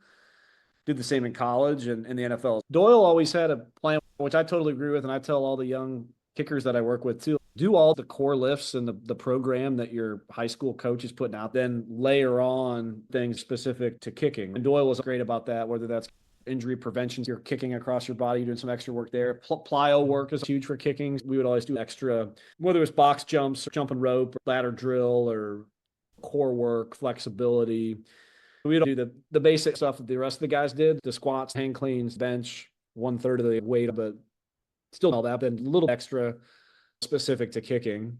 did the same in college and in the NFL. Doyle always had a plan, which I totally agree with. And I tell all the young kickers that I work with too, do all the core lifts and the program that your high school coach is putting out, then layer on things specific to kicking. And Doyle was great about that, whether that's injury prevention, you're kicking across your body, you're doing some extra work there. Plyo work is huge for kicking. We would always do extra, whether it was box jumps, or jumping rope, or ladder drill, or core work, flexibility. We would do the basic stuff that the rest of the guys did, the squats, hang cleans, bench, 1/3 of the weight, but still all that, then a little extra specific to kicking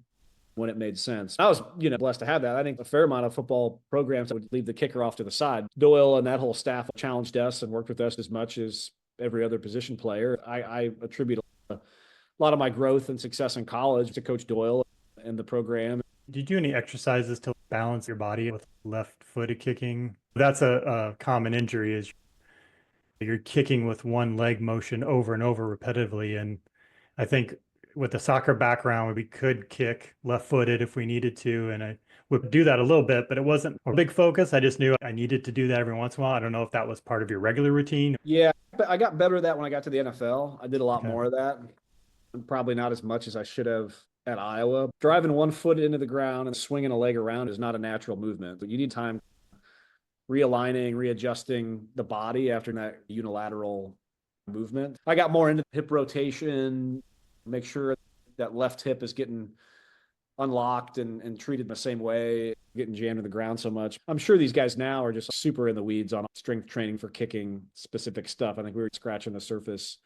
when it made sense. I was, blessed to have that. I think a fair amount of football programs would leave the kicker off to the side. Doyle and that whole staff challenged us and worked with us as much as every other position player. I attribute a lot of my growth and success in college to Coach Doyle and the program.
Do you do any exercises to balance your body with left-footed kicking? That's a common injury, is you're kicking with one leg motion over and over repetitively. And I think with the soccer background, we could kick left-footed if we needed to. And I would do that a little bit, but it wasn't a big focus. I just knew I needed to do that every once in a while. I don't know if that was part of your regular routine.
Yeah, I got better at that when I got to the NFL. I did a lot more of that. Probably not as much as I should have at Iowa. Driving one foot into the ground and swinging a leg around is not a natural movement, but you need time realigning, readjusting the body after that unilateral movement. I got more into hip rotation, make sure that left hip is getting unlocked and treated the same way, getting jammed to the ground so much. I'm sure these guys now are just super in the weeds on strength training for kicking specific stuff. I think we were scratching the surface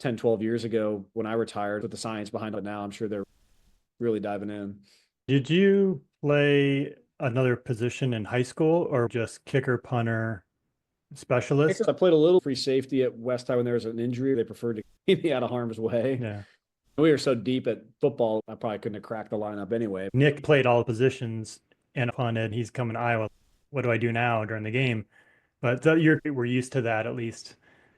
10, 12 years ago when I retired with the science behind it now. I'm sure they're really diving in.
Did you play another position in high school or just kicker, punter, specialist?
I played a little free safety at West High when there was an injury. They preferred to keep me out of harm's way.
Yeah.
We were so deep at football, I probably couldn't have cracked the lineup anyway.
Nick played all the positions and punted. He's coming to Iowa. What do I do now during the game? But we're used to that, at least.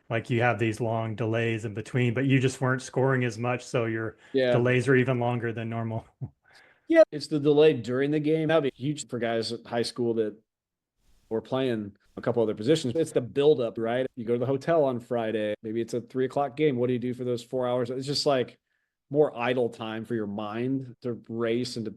Like you have these long delays in between, but you just weren't scoring as much. So your delays are even longer than normal.
Yeah, it's the delay during the game. That would be huge for guys at high school that were playing a couple other positions. It's the buildup, right? You go to the hotel on Friday. Maybe it's a 3:00 game. What do you do for those 4 hours? It's just like more idle time for your mind to race and to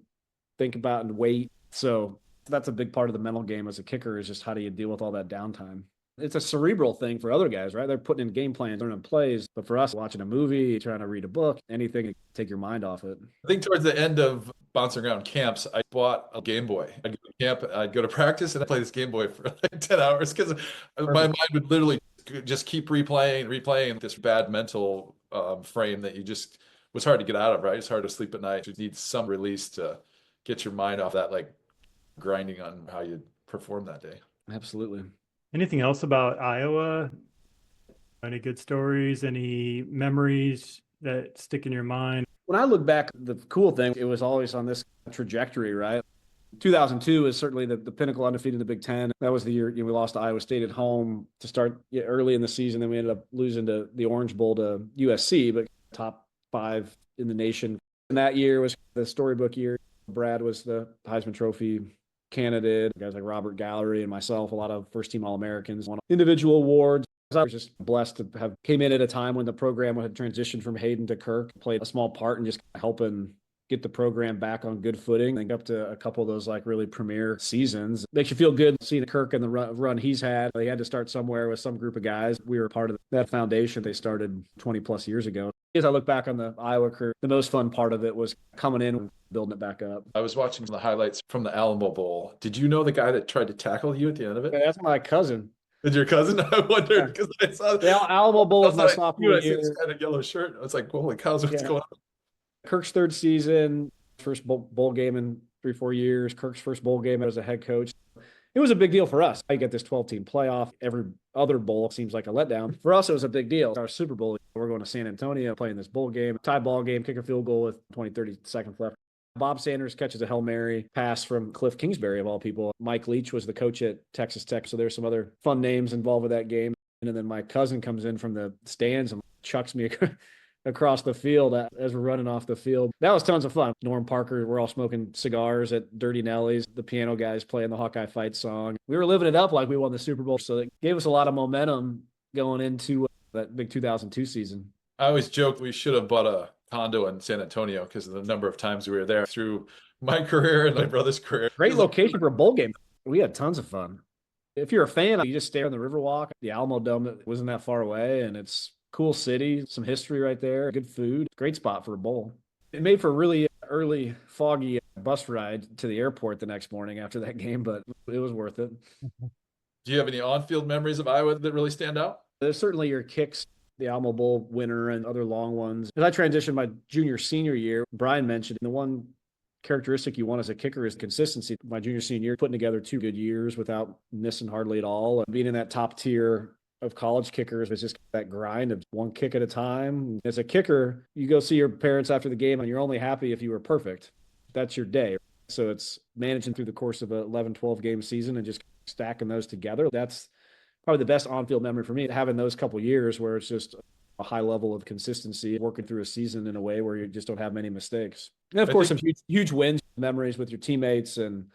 think about and wait. So that's a big part of the mental game as a kicker, is just how do you deal with all that downtime? It's a cerebral thing for other guys, right? They're putting in game plans, learning plays. But for us, watching a movie, trying to read a book, anything to take your mind off it.
I think towards the end of bouncing around camps, I bought a Game Boy. I'd go to camp, I'd go to practice, and I'd play this Game Boy for like 10 hours because my mind would literally just keep replaying this bad mental frame that you just was hard to get out of, right? It's hard to sleep at night. You need some release to get your mind off that, like grinding on how you perform that day.
Absolutely.
Anything else about Iowa? Any good stories? Any memories that stick in your mind?
When I look back, the cool thing, it was always on this trajectory, right? 2002 is certainly the pinnacle, undefeated in the Big Ten. That was the year we lost to Iowa State at home to start early in the season. Then we ended up losing to the Orange Bowl to USC, but top 5 in the nation. And that year was the storybook year. Brad was the Heisman Trophy candidate. Guys like Robert Gallery and myself, a lot of first-team All-Americans, won individual awards. I was just blessed to have came in at a time when the program had transitioned from Hayden to Kirk, played a small part in just helping get the program back on good footing. I think up to a couple of those like really premier seasons. Makes you feel good seeing Kirk and the run he's had. They had to start somewhere with some group of guys. We were part of that foundation they started 20 plus years ago. As I look back on the Iowa career, the most fun part of it was coming in and building it back up.
I was watching the highlights from the Alamo Bowl. Did you know the guy that tried to tackle you at the end of it?
That's my cousin.
Did your cousin? I wondered because I saw
The Alamo Bowl was my sophomore
I see this
year.
kind of yellow shirt. I was like, holy cows, what's going on?
Kirk's third season, first bowl game in 3-4 years. Kirk's first bowl game as a head coach. It was a big deal for us. I get this 12-team playoff. Every other bowl seems like a letdown. For us, it was a big deal. Our Super Bowl, we're going to San Antonio playing this bowl game, tie ball game, kick a field goal with 30 seconds left. Bob Sanders catches a Hail Mary pass from Cliff Kingsbury, of all people. Mike Leach was the coach at Texas Tech, so there's some other fun names involved with that game. And then my cousin comes in from the stands and chucks me across the field as we're running off the field. That was tons of fun. Norm Parker, we're all smoking cigars at Dirty Nelly's. The piano guys playing the Hawkeye Fight song. We were living it up like we won the Super Bowl, so it gave us a lot of momentum going into that big 2002 season.
I always joke we should have bought a condo in San Antonio because of the number of times we were there through my career and my brother's career.
Great location for a bowl game. We had tons of fun. If you're a fan, you just stay on the Riverwalk. The Alamo Dome wasn't that far away, and it's cool city, some history right there, good food, great spot for a bowl. It made for a really early, foggy bus ride to the airport the next morning after that game, but it was worth it.
Do you have any on-field memories of Iowa that really stand out?
There's certainly your kicks, the Alamo Bowl winner and other long ones. As I transitioned my senior year, Brian mentioned the one characteristic you want as a kicker is consistency. My senior year, putting together 2 good years without missing hardly at all. Being in that top tier of college kickers was just that grind of one kick at a time. As a kicker, you go see your parents after the game and you're only happy if you were perfect. That's your day. So it's managing through the course of an 11, 12 game season and just stacking those together. That's probably the best on-field memory for me, having those couple years where it's just a high level of consistency, working through a season in a way where you just don't have many mistakes. And of course, some huge wins, memories with your teammates, and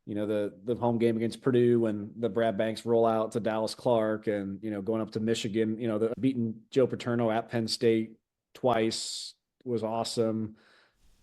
the home game against Purdue when the Brad Banks rollout to Dallas Clark, and going up to Michigan, the beating Joe Paterno at Penn State twice was awesome.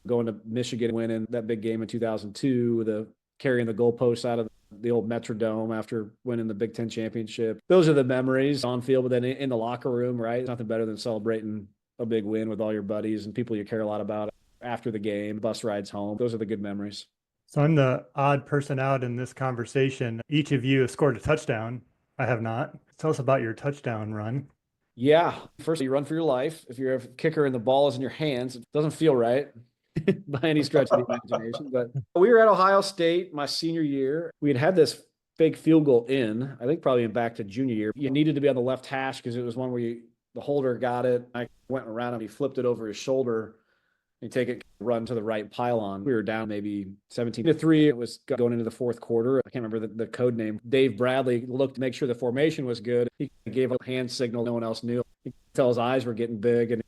Going to Michigan, winning that big game in 2002, the carrying the goalposts out of the old Metrodome after winning the Big Ten championship. Those are the memories on field, but then in the locker room, right? Nothing better than celebrating a big win with all your buddies and people you care a lot about after the game, bus rides home. Those are the good memories.
So I'm the odd person out in this conversation. Each of you has scored a touchdown. I have not. Tell us about your touchdown run.
Yeah. First, you run for your life. If you're a kicker and the ball is in your hands, it doesn't feel right by any stretch of the imagination. But we were at Ohio State my senior year. We had this fake field goal in, I think probably back to junior year. You needed to be on the left hash because it was one where the holder got it. I went around and he flipped it over his shoulder. You take it, run to the right pylon. We were down maybe 17-3. It was going into the fourth quarter. I can't remember the code name. Dave Bradley looked to make sure the formation was good. He gave a hand signal no one else knew. He could tell his eyes were getting big, and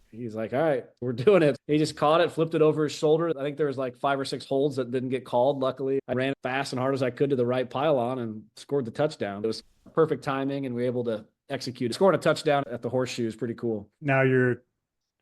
he's like, all right, we're doing it. He just caught it, flipped it over his shoulder. I think there was like 5 or 6 holds that didn't get called. Luckily, I ran fast and hard as I could to the right pylon and scored the touchdown. It was perfect timing, and we were able to execute. Scoring a touchdown at the Horseshoe is pretty cool.
Now you're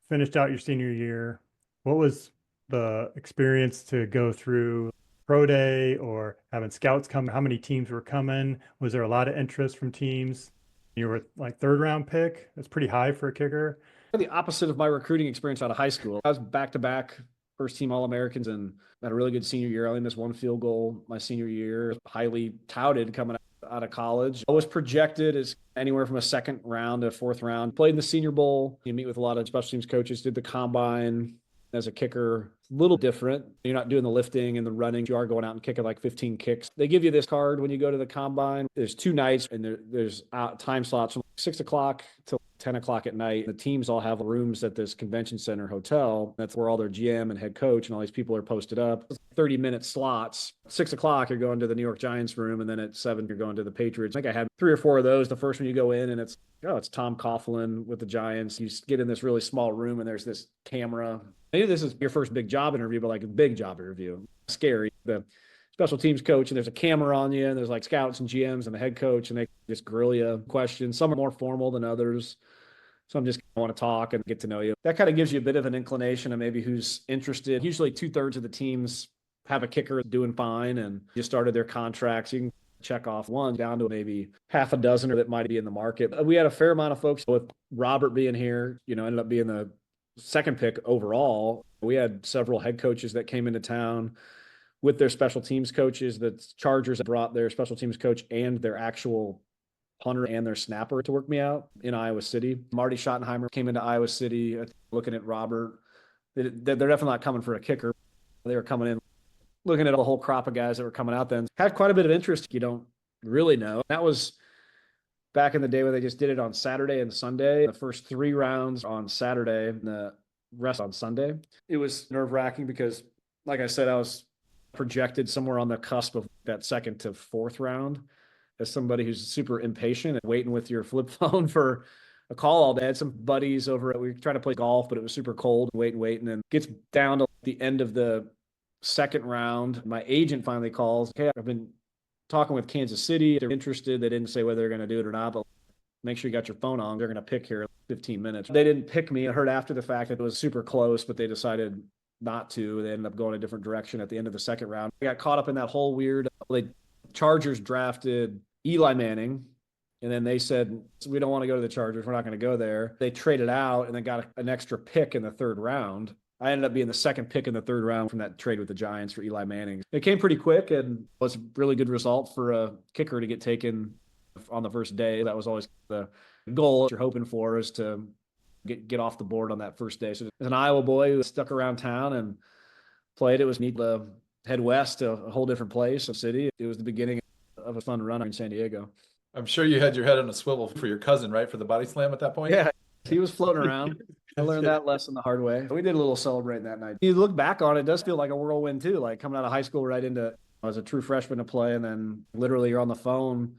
finished out your senior year. What was the experience to go through pro day or having scouts come? How many teams were coming? Was there a lot of interest from teams? You were like 3rd round pick. That's pretty high for a kicker.
The opposite of my recruiting experience out of high school. I was back-to-back first team All-Americans and had a really good senior year. I only missed 1 field goal my senior year. Highly touted coming out of college. I was projected as anywhere from a 2nd round to 4th round. Played in the Senior Bowl. You meet with a lot of special teams coaches, did the combine. As a kicker, a little different. You're not doing the lifting and the running. You are going out and kicking like 15 kicks. They give you this card when you go to the combine. There's 2 nights and there's time slots from 6 o'clock till 10 o'clock at night. The teams all have rooms at this convention center hotel. That's where all their GM and head coach and all these people are posted up. 30-minute slots. 6 o'clock, you're going to the New York Giants room. And then at 7, you're going to the Patriots. I think I had 3 or 4 of those. The first one you go in and it's Tom Coughlin with the Giants. You get in this really small room and there's this camera. Maybe this is your first big job interview, but like a big job interview. Scary. The special teams coach, and there's a camera on you, and there's like scouts and GMs and the head coach, and they just grill you questions. Some are more formal than others. Some just want to talk and get to know you. That kind of gives you a bit of an inclination of maybe who's interested. Usually 2/3 of the teams have a kicker doing fine and just started their contracts. You can check off one down to maybe half a dozen that might be in the market. We had a fair amount of folks with Robert being here, ended up being the second pick overall. We had several head coaches that came into town with their special teams coaches. The Chargers brought their special teams coach and their actual punter and their snapper to work me out in Iowa City. Marty Schottenheimer came into Iowa City looking at Robert. They're definitely not coming for a kicker. They were coming in looking at a whole crop of guys that were coming out then. Had quite a bit of interest. You don't really know. That was back in the day when they just did it on Saturday and Sunday. The first 3 rounds on Saturday and the rest on Sunday. It was nerve-wracking because, like I said, I was projected somewhere on the cusp of that second to fourth round as somebody who's super impatient and waiting with your flip phone for a call all day. I had some buddies over we tried to play golf, but it was super cold, waiting. And then gets down to the end of the second round. My agent finally calls. Hey, I've been talking with Kansas City. They're interested. They didn't say whether they're going to do it or not, but make sure you got your phone on. They're going to pick here in 15 minutes. They didn't pick me. I heard after the fact that it was super close, but they decided not to. They ended up going a different direction at the end of the second round. I got caught up in that whole weird, Chargers drafted Eli Manning, and then they said, we don't want to go to the Chargers. We're not going to go there. They traded out and then got an extra pick in the third round. I ended up being the second pick in the third round from that trade with the Giants for Eli Manning. It came pretty quick and was a really good result for a kicker to get taken on the first day. That was always the goal you're hoping for, is to get off the board on that first day. So as an Iowa boy who stuck around town and played, it was neat to head west to a whole different place, a city. It was the beginning of a fun run in San Diego.
I'm sure you had your head on a swivel for your cousin, right? For the body slam at that point?
Yeah, he was floating around. I learned that lesson the hard way. We did a little celebrating that night. You look back on it, it does feel like a whirlwind too, like coming out of high school right into, I was a true freshman to play, and then literally you're on the phone.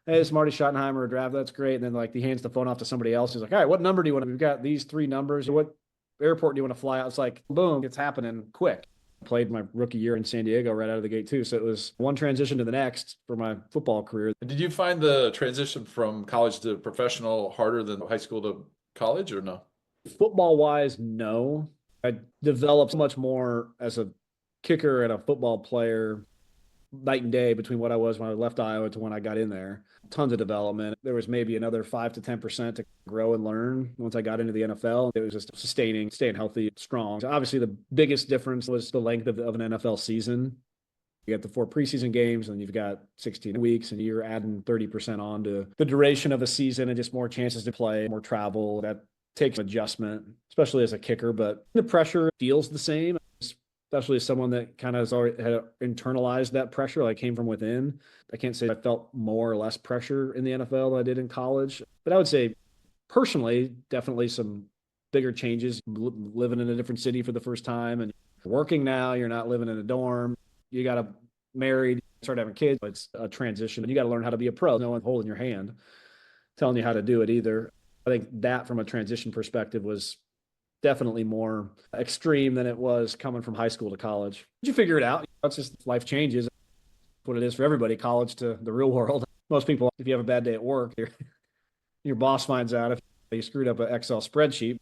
Hey, it's Marty Schottenheimer, draft. That's great. And then he hands the phone off to somebody else. He's like, all right, what number do you want? We've got these 3 numbers. What airport do you want to fly out? It's like, boom, it's happening quick. Played my rookie year in San Diego right out of the gate too. So it was one transition to the next for my football career.
Did you find the transition from college to professional harder than high school to college, or no?
Football wise, no. I developed much more as a kicker and a football player, night and day between what I was when I left Iowa to when I got in there. Tons of development. There was maybe another 5 to 10% to grow and learn once I got into the NFL. It was just staying healthy, strong. So obviously, the biggest difference was the length of an NFL season. You got the 4 preseason games, and you've got 16 weeks, and you're adding 30% on to the duration of a season and just more chances to play, more travel. That takes adjustment, especially as a kicker, but the pressure feels the same, especially as someone that kind of has already had internalized that pressure, like came from within. I can't say I felt more or less pressure in the NFL than I did in college, but I would say personally, definitely some bigger changes, living in a different city for the first time and working now. You're not living in a dorm. You got to married, start having kids. It's a transition, and you got to learn how to be a pro. No one holding your hand, telling you how to do it either. I think that from a transition perspective was definitely more extreme than it was coming from high school to college. But you figure it out. It's just life changes. What it is for everybody, college to the real world. Most people, if you have a bad day at work, your boss finds out if you screwed up an Excel spreadsheet.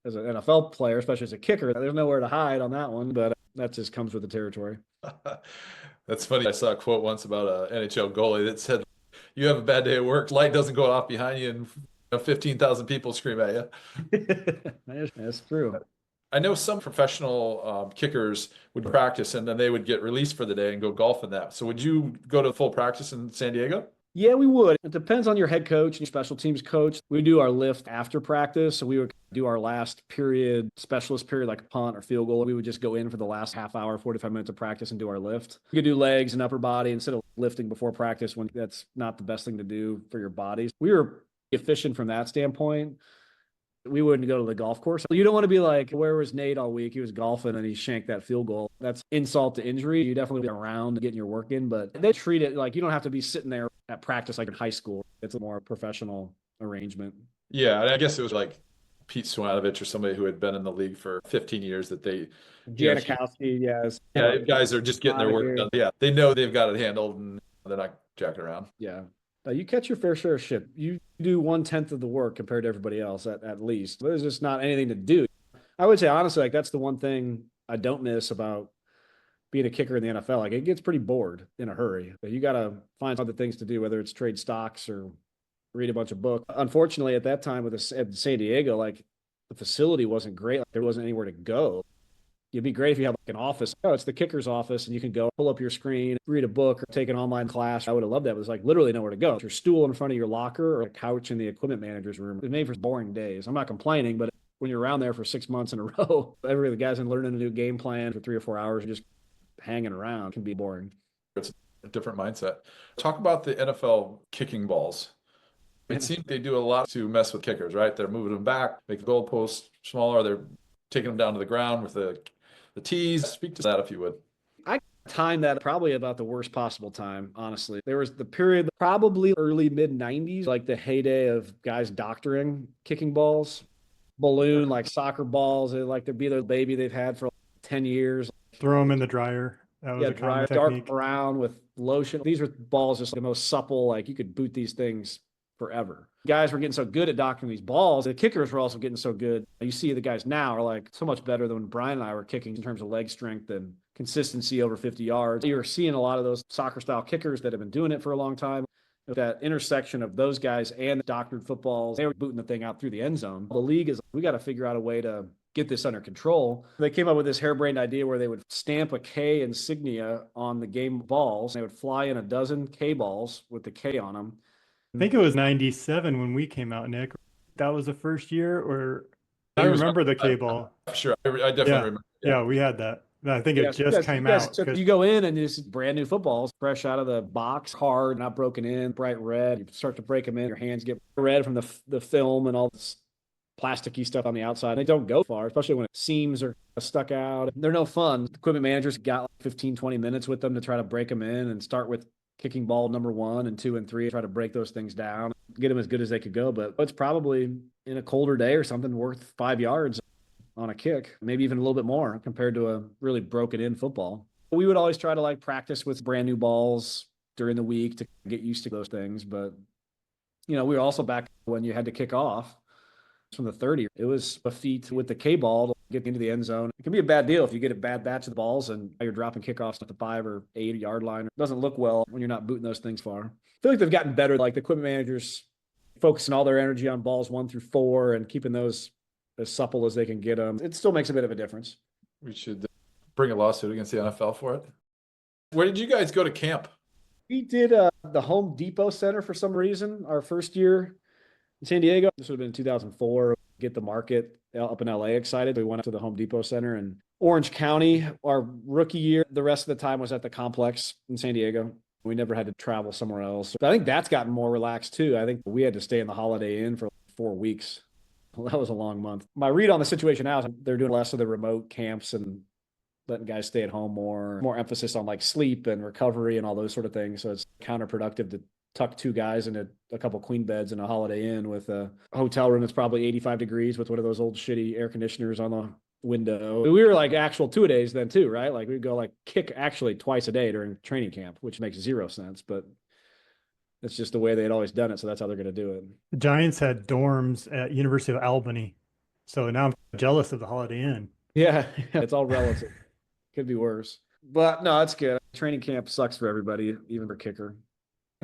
As an NFL player, especially as a kicker, there's nowhere to hide on that one, but that just comes with the territory.
That's funny. I saw a quote once about an NHL goalie that said, you have a bad day at work, light doesn't go off behind you, and 15,000 people scream at you.
That's true.
I know some professional kickers would practice and then they would get released for the day and go golf in that. So would you go to full practice in San Diego?
Yeah, we would. It depends on your head coach and your special teams coach. We do our lift after practice. So we would do our last period, specialist period, like a punt or field goal. We would just go in for the last half hour, 45 minutes of practice and do our lift. You could do legs and upper body instead of lifting before practice when that's not the best thing to do for your bodies. We were efficient from that standpoint. We wouldn't go to the golf course. You don't want to be like, where was Nate all week? He was golfing and he shanked that field goal. That's insult to injury. You definitely be around getting your work in, but they treat it like you don't have to be sitting there at practice like in high school. It's a more professional arrangement.
Yeah, and I guess it was like Pete Swanovich or somebody who had been in the league for 15 years that they...
Janikowski, yes.
Yeah, guys are just getting their work done. Yeah, they know they've got it handled and they're not jacking around.
Yeah. You catch your fair share of shit. You do 1/10 of the work compared to everybody else at least. There's just not anything to do. I would say, honestly, like that's the one thing I don't miss about being a kicker in the NFL. Like it gets pretty bored in a hurry. But you got to find other things to do, whether it's trade stocks or read a bunch of books. Unfortunately, at that time at San Diego, like the facility wasn't great. Like, there wasn't anywhere to go. It'd be great if you had like an office. Oh, it's the kicker's office, and you can go pull up your screen, read a book, or take an online class. I would have loved that. It was like literally nowhere to go. It's your stool in front of your locker or a couch in the equipment manager's room. It's made for boring days. I'm not complaining, but when you're around there for 6 months in a row, every the guys in learning a new game plan for 3 or 4 hours, just hanging around can be boring.
It's a different mindset. Talk about the NFL kicking balls. It seems they do a lot to mess with kickers, right? They're moving them back, make the goalposts smaller. They're taking them down to the ground with the tees. Speak to that if you would.
I timed that probably about the worst possible time, honestly. There was the period, probably early mid-90s, like the heyday of guys doctoring kicking balls, balloon, like soccer balls. They like to be the baby they've had for like 10 years.
Throw them in the dryer. That was a common
dark
technique.
brown with lotion. These were balls just like the most supple, like you could boot these things forever. Guys were getting so good at doctoring these balls. The kickers were also getting so good. You see the guys now are like so much better than when Brion and I were kicking in terms of leg strength and consistency over 50 yards. You're seeing a lot of those soccer style kickers that have been doing it for a long time. That intersection of those guys and the doctored footballs, they were booting the thing out through the end zone. The league is, we got to figure out a way to get this under control. They came up with this harebrained idea where they would stamp a K insignia on the game balls. They would fly in a dozen K balls with the K on them.
I think it was 97 when we came out, Nick. That was the first year, or I remember the K ball.
Sure, I definitely remember.
Yeah, we had that. I think it just came out.
So you go in and it's brand new footballs, fresh out of the box, hard, not broken in, bright red. You start to break them in, your hands get red from the film and all this plasticky stuff on the outside. They don't go far, especially when seams are stuck out. They're no fun. The equipment managers got like 15, 20 minutes with them to try to break them in and start with kicking ball number 1 and 2 and 3, try to break those things down, get them as good as they could go. But it's probably in a colder day or something worth 5 yards on a kick, maybe even a little bit more compared to a really broken in football. We would always try to like practice with brand new balls during the week to get used to those things. But, we were also back when you had to kick off from the 30. It was a feat with the K ball to get into the end zone. It can be a bad deal if you get a bad batch of the balls and you're dropping kickoffs at the 5 or 8 yard line. It doesn't look well when you're not booting those things far. I feel like they've gotten better. Like the equipment managers focusing all their energy on balls 1 through 4 and keeping those as supple as they can get them. It still makes a bit of a difference.
We should bring a lawsuit against the NFL for it. Where did you guys go to camp?
We did the Home Depot Center for some reason, our first year in San Diego. This would have been 2004. Get the market up in LA excited. We went up to the Home Depot Center in Orange County. Our rookie year, the rest of the time was at the complex in San Diego. We never had to travel somewhere else. But I think that's gotten more relaxed too. I think we had to stay in the Holiday Inn for 4 weeks. Well, that was a long month. My read on the situation now is they're doing less of the remote camps and letting guys stay at home more emphasis on like sleep and recovery and all those sort of things. So it's counterproductive to tuck 2 guys into a couple queen beds in a Holiday Inn with a hotel room that's probably 85 degrees with one of those old shitty air conditioners on the window. We were like actual 2-a-days then too, right? Like we'd go like kick actually twice a day during training camp, which makes 0 sense, but it's just the way they had always done it. So that's how they're going to do it.
The Giants had dorms at University of Albany. So now I'm jealous of the Holiday Inn.
Yeah, it's all relative. Could be worse. But no, it's good. Training camp sucks for everybody, even for kicker.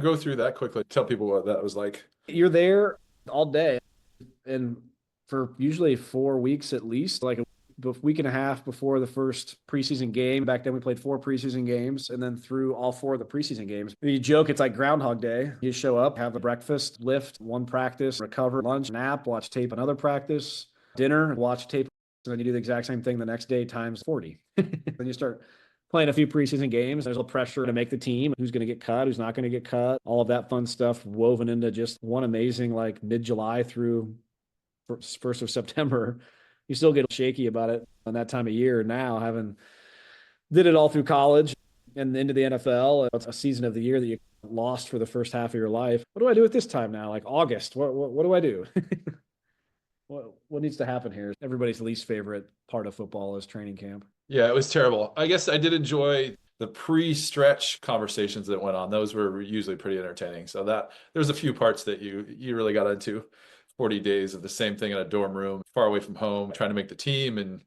Go through that quickly. Tell people what that was like.
You're there all day and for usually 4 weeks at least, like a week and a half before the first preseason game. Back then we played 4 preseason games and then through all 4 of the preseason games. You joke it's like Groundhog Day. You show up, have a breakfast, lift, 1 practice, recover, lunch, nap, watch tape, another practice, dinner, watch tape, and then you do the exact same thing the next day times 40. Then you start playing a few preseason games. There's a little pressure to make the team. Who's going to get cut? Who's not going to get cut? All of that fun stuff woven into just one amazing like mid-July through 1st of September. You still get shaky about it on that time of year now, having did it all through college and into the NFL. It's a season of the year that you lost for the first half of your life. What do I do at this time now? Like August, what do I do? What needs to happen here? Everybody's least favorite part of football is training camp.
Yeah, it was terrible. I guess I did enjoy the pre-stretch conversations that went on. Those were usually pretty entertaining. So that there's a few parts that you really got into. 40 days of the same thing in a dorm room, far away from home, trying to make the team and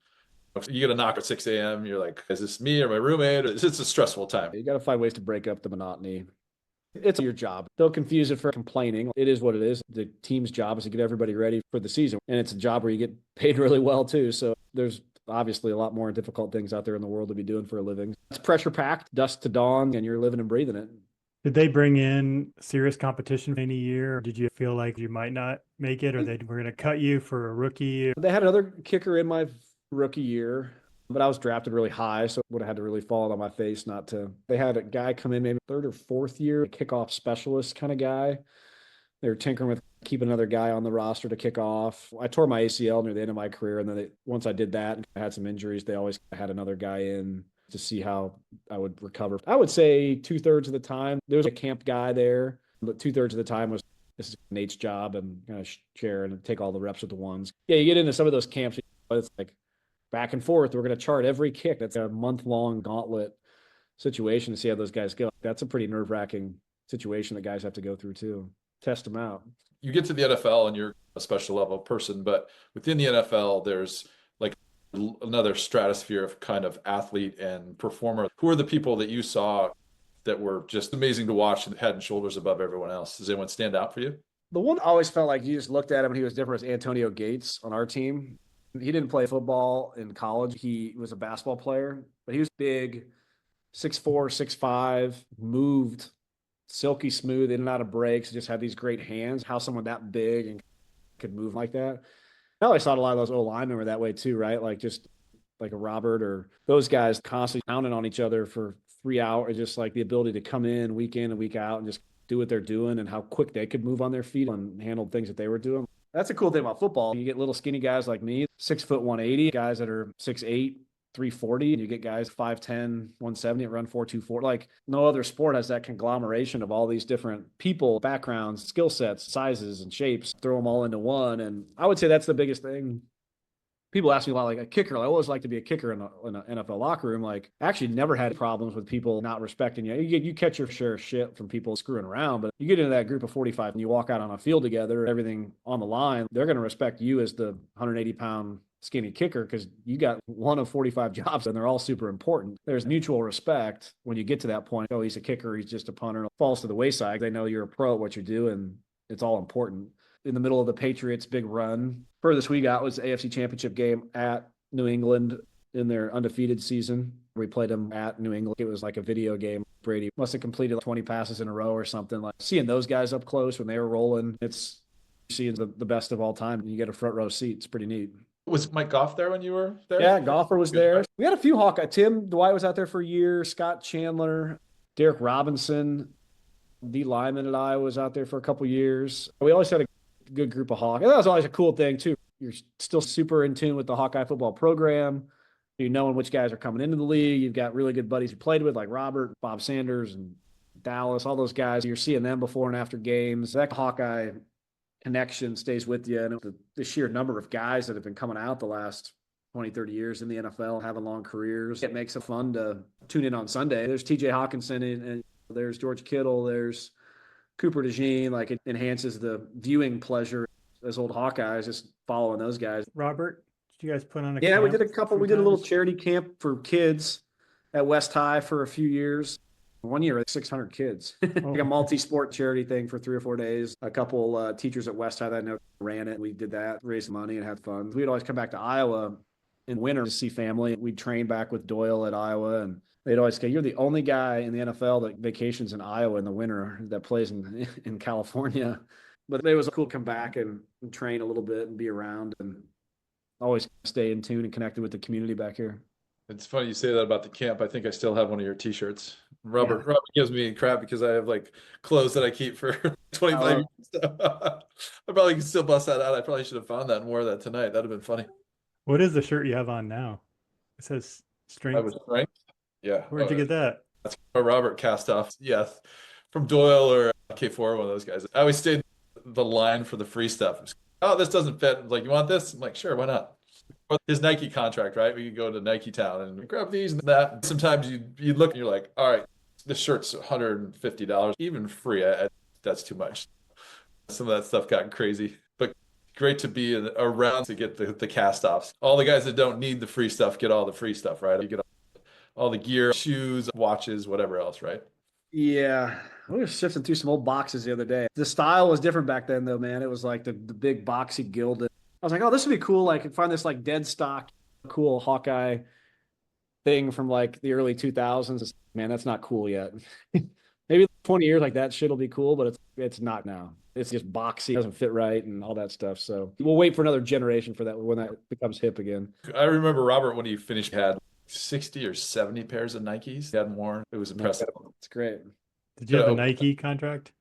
If you get a knock at 6 a.m., you're like, is this me or my roommate? It's a stressful time.
You got to find ways to break up the monotony. It's your job. They'll confuse it for complaining. It is what it is. The team's job is to get everybody ready for the season. And it's a job where you get paid really well too. So there's obviously a lot more difficult things out there in the world to be doing for a living. It's pressure packed, dusk to dawn, and you're living and breathing it.
Did they bring in serious competition any year? Or did you feel like you might not make it, or they were going to cut you for a rookie?
They had another kicker in my rookie year, but I was drafted really high, so it would have had to really fall on my face not to. They had a guy come in maybe third or fourth year, a kickoff specialist kind of guy. They were tinkering with keeping another guy on the roster to kick off. I tore my ACL near the end of my career, and then once I did that and I had some injuries, they always had another guy in to see how I would recover. I would say 2/3 of the time, there was a camp guy there, but 2/3 of the time was this is Nate's job and kind of share and take all the reps with the ones. Yeah, you get into some of those camps, but it's like back and forth. We're going to chart every kick. That's a month-long gauntlet situation to see how those guys go. That's a pretty nerve-wracking situation that guys have to go through too. Test them out.
You get to the NFL and you're a special level person, but within the NFL, there's like another stratosphere of kind of athlete and performer. Who are the people that you saw that were just amazing to watch and head and shoulders above everyone else? Does anyone stand out for you?
The one I always felt like you just looked at him and he was different was Antonio Gates on our team. He didn't play football in college. He was a basketball player, but he was big, 6'4", 6'5", moved silky smooth, in and out of breaks, just had these great hands. How someone that big and could move like that. I always thought a lot of those O-linemen were that way too, right? Like just like a Robert or those guys constantly pounding on each other for 3 hours, just like the ability to come in and week out and just do what they're doing and how quick they could move on their feet and handle things that they were doing. That's a cool thing about football. You get little skinny guys like me, 6 foot 180, guys that are 6'8", 340, and you get guys 5'10", 170 that run 4.24. Like no other sport has that conglomeration of all these different people, backgrounds, skill sets, sizes, and shapes. Throw them all into one. And I would say that's the biggest thing. People ask me a lot, like a kicker. I always like to be a kicker in an NFL locker room. Like, I actually never had problems with people not respecting you. You catch your share of shit from people screwing around, but you get into that group of 45 and you walk out on a field together, everything on the line, they're going to respect you as the 180-pound skinny kicker because you got one of 45 jobs and they're all super important. There's mutual respect when you get to that point. Oh, he's a kicker, he's just a punter. It falls to the wayside. They know you're a pro at what you do, and it's all important. In the middle of the Patriots' big run, furthest we got was the AFC Championship game at New England in their undefeated season. We played them at New England. It was like a video game. Brady must have completed like 20 passes in a row or something. Like seeing those guys up close when they were rolling, it's seeing the best of all time. You get a front row seat. It's pretty neat.
Was Mike Goff there when you were there?
Yeah, Goffer was there. We had a few Hawkeye. Tim Dwight was out there for a year. Scott Chandler, Derek Robinson, D. Lyman at Iowa was out there for a couple years. We always had a good group of Hawkeye. That was always a cool thing too. You're still super in tune with the Hawkeye football program. You knowing which guys are coming into the league. You've got really good buddies you played with, like Robert, Bob Sanders, and Dallas, all those guys. You're seeing them before and after games. That Hawkeye connection stays with you. And the sheer number of guys that have been coming out the last 20, 30 years in the NFL, having long careers, it makes it fun to tune in on Sunday. There's TJ Hawkinson and there's George Kittle, there's Cooper DeJean. Like it enhances the viewing pleasure as old Hawkeyes, just following those guys.
Robert, did you guys put on a
Yeah,
camp
we did a couple. We did a little
sometimes?
charity camp for kids at West High for a few years. One year, like 600 kids. Like a multi-sport charity thing for 3 or 4 days. A couple teachers at West High that I know ran it. We did that, raised money and had fun. We'd always come back to Iowa in winter to see family. We'd train back with Doyle at Iowa, and they'd always say, "You're the only guy in the NFL that vacations in Iowa in the winter that plays in California." But it was cool to come back and train a little bit and be around and always stay in tune and connected with the community back here.
It's funny you say that about the camp. I think I still have one of your t-shirts. Robert gives me crap because I have like clothes that I keep for 25 years. I probably can still bust that out. I probably should have found that and wore that tonight. That'd have been funny.
What is the shirt you have on now? It says strength.
I was strength. Yeah.
Where'd you get that?
That's a Robert cast off. Yes. From Doyle or K4, one of those guys. I always stayed the line for the free stuff. Oh, this doesn't fit. I'm like, you want this? I'm like, sure, why not? Or his Nike contract, right? We could go to Nike Town and grab these and that. Sometimes you look and you're like, all right, this shirt's $150, even free. That's too much. Some of that stuff got crazy. But great to be around to get the cast offs. All the guys that don't need the free stuff get all the free stuff, right? You get all the gear, shoes, watches, whatever else, right?
Yeah. We were sifting through some old boxes the other day. The style was different back then, though, man. It was like the big boxy gilded. I was like, oh, this would be cool. Like, find this like dead stock, cool Hawkeye thing from like the early 2000s. Man, that's not cool yet. Maybe 20 years like that shit will be cool, but it's not now. It's just boxy, doesn't fit right, and all that stuff. So we'll wait for another generation for that when that becomes hip again.
I remember Robert when he finished had 60 or 70 pairs of Nikes he hadn't worn. It was impressive.
It's great.
Did you have a Nike contract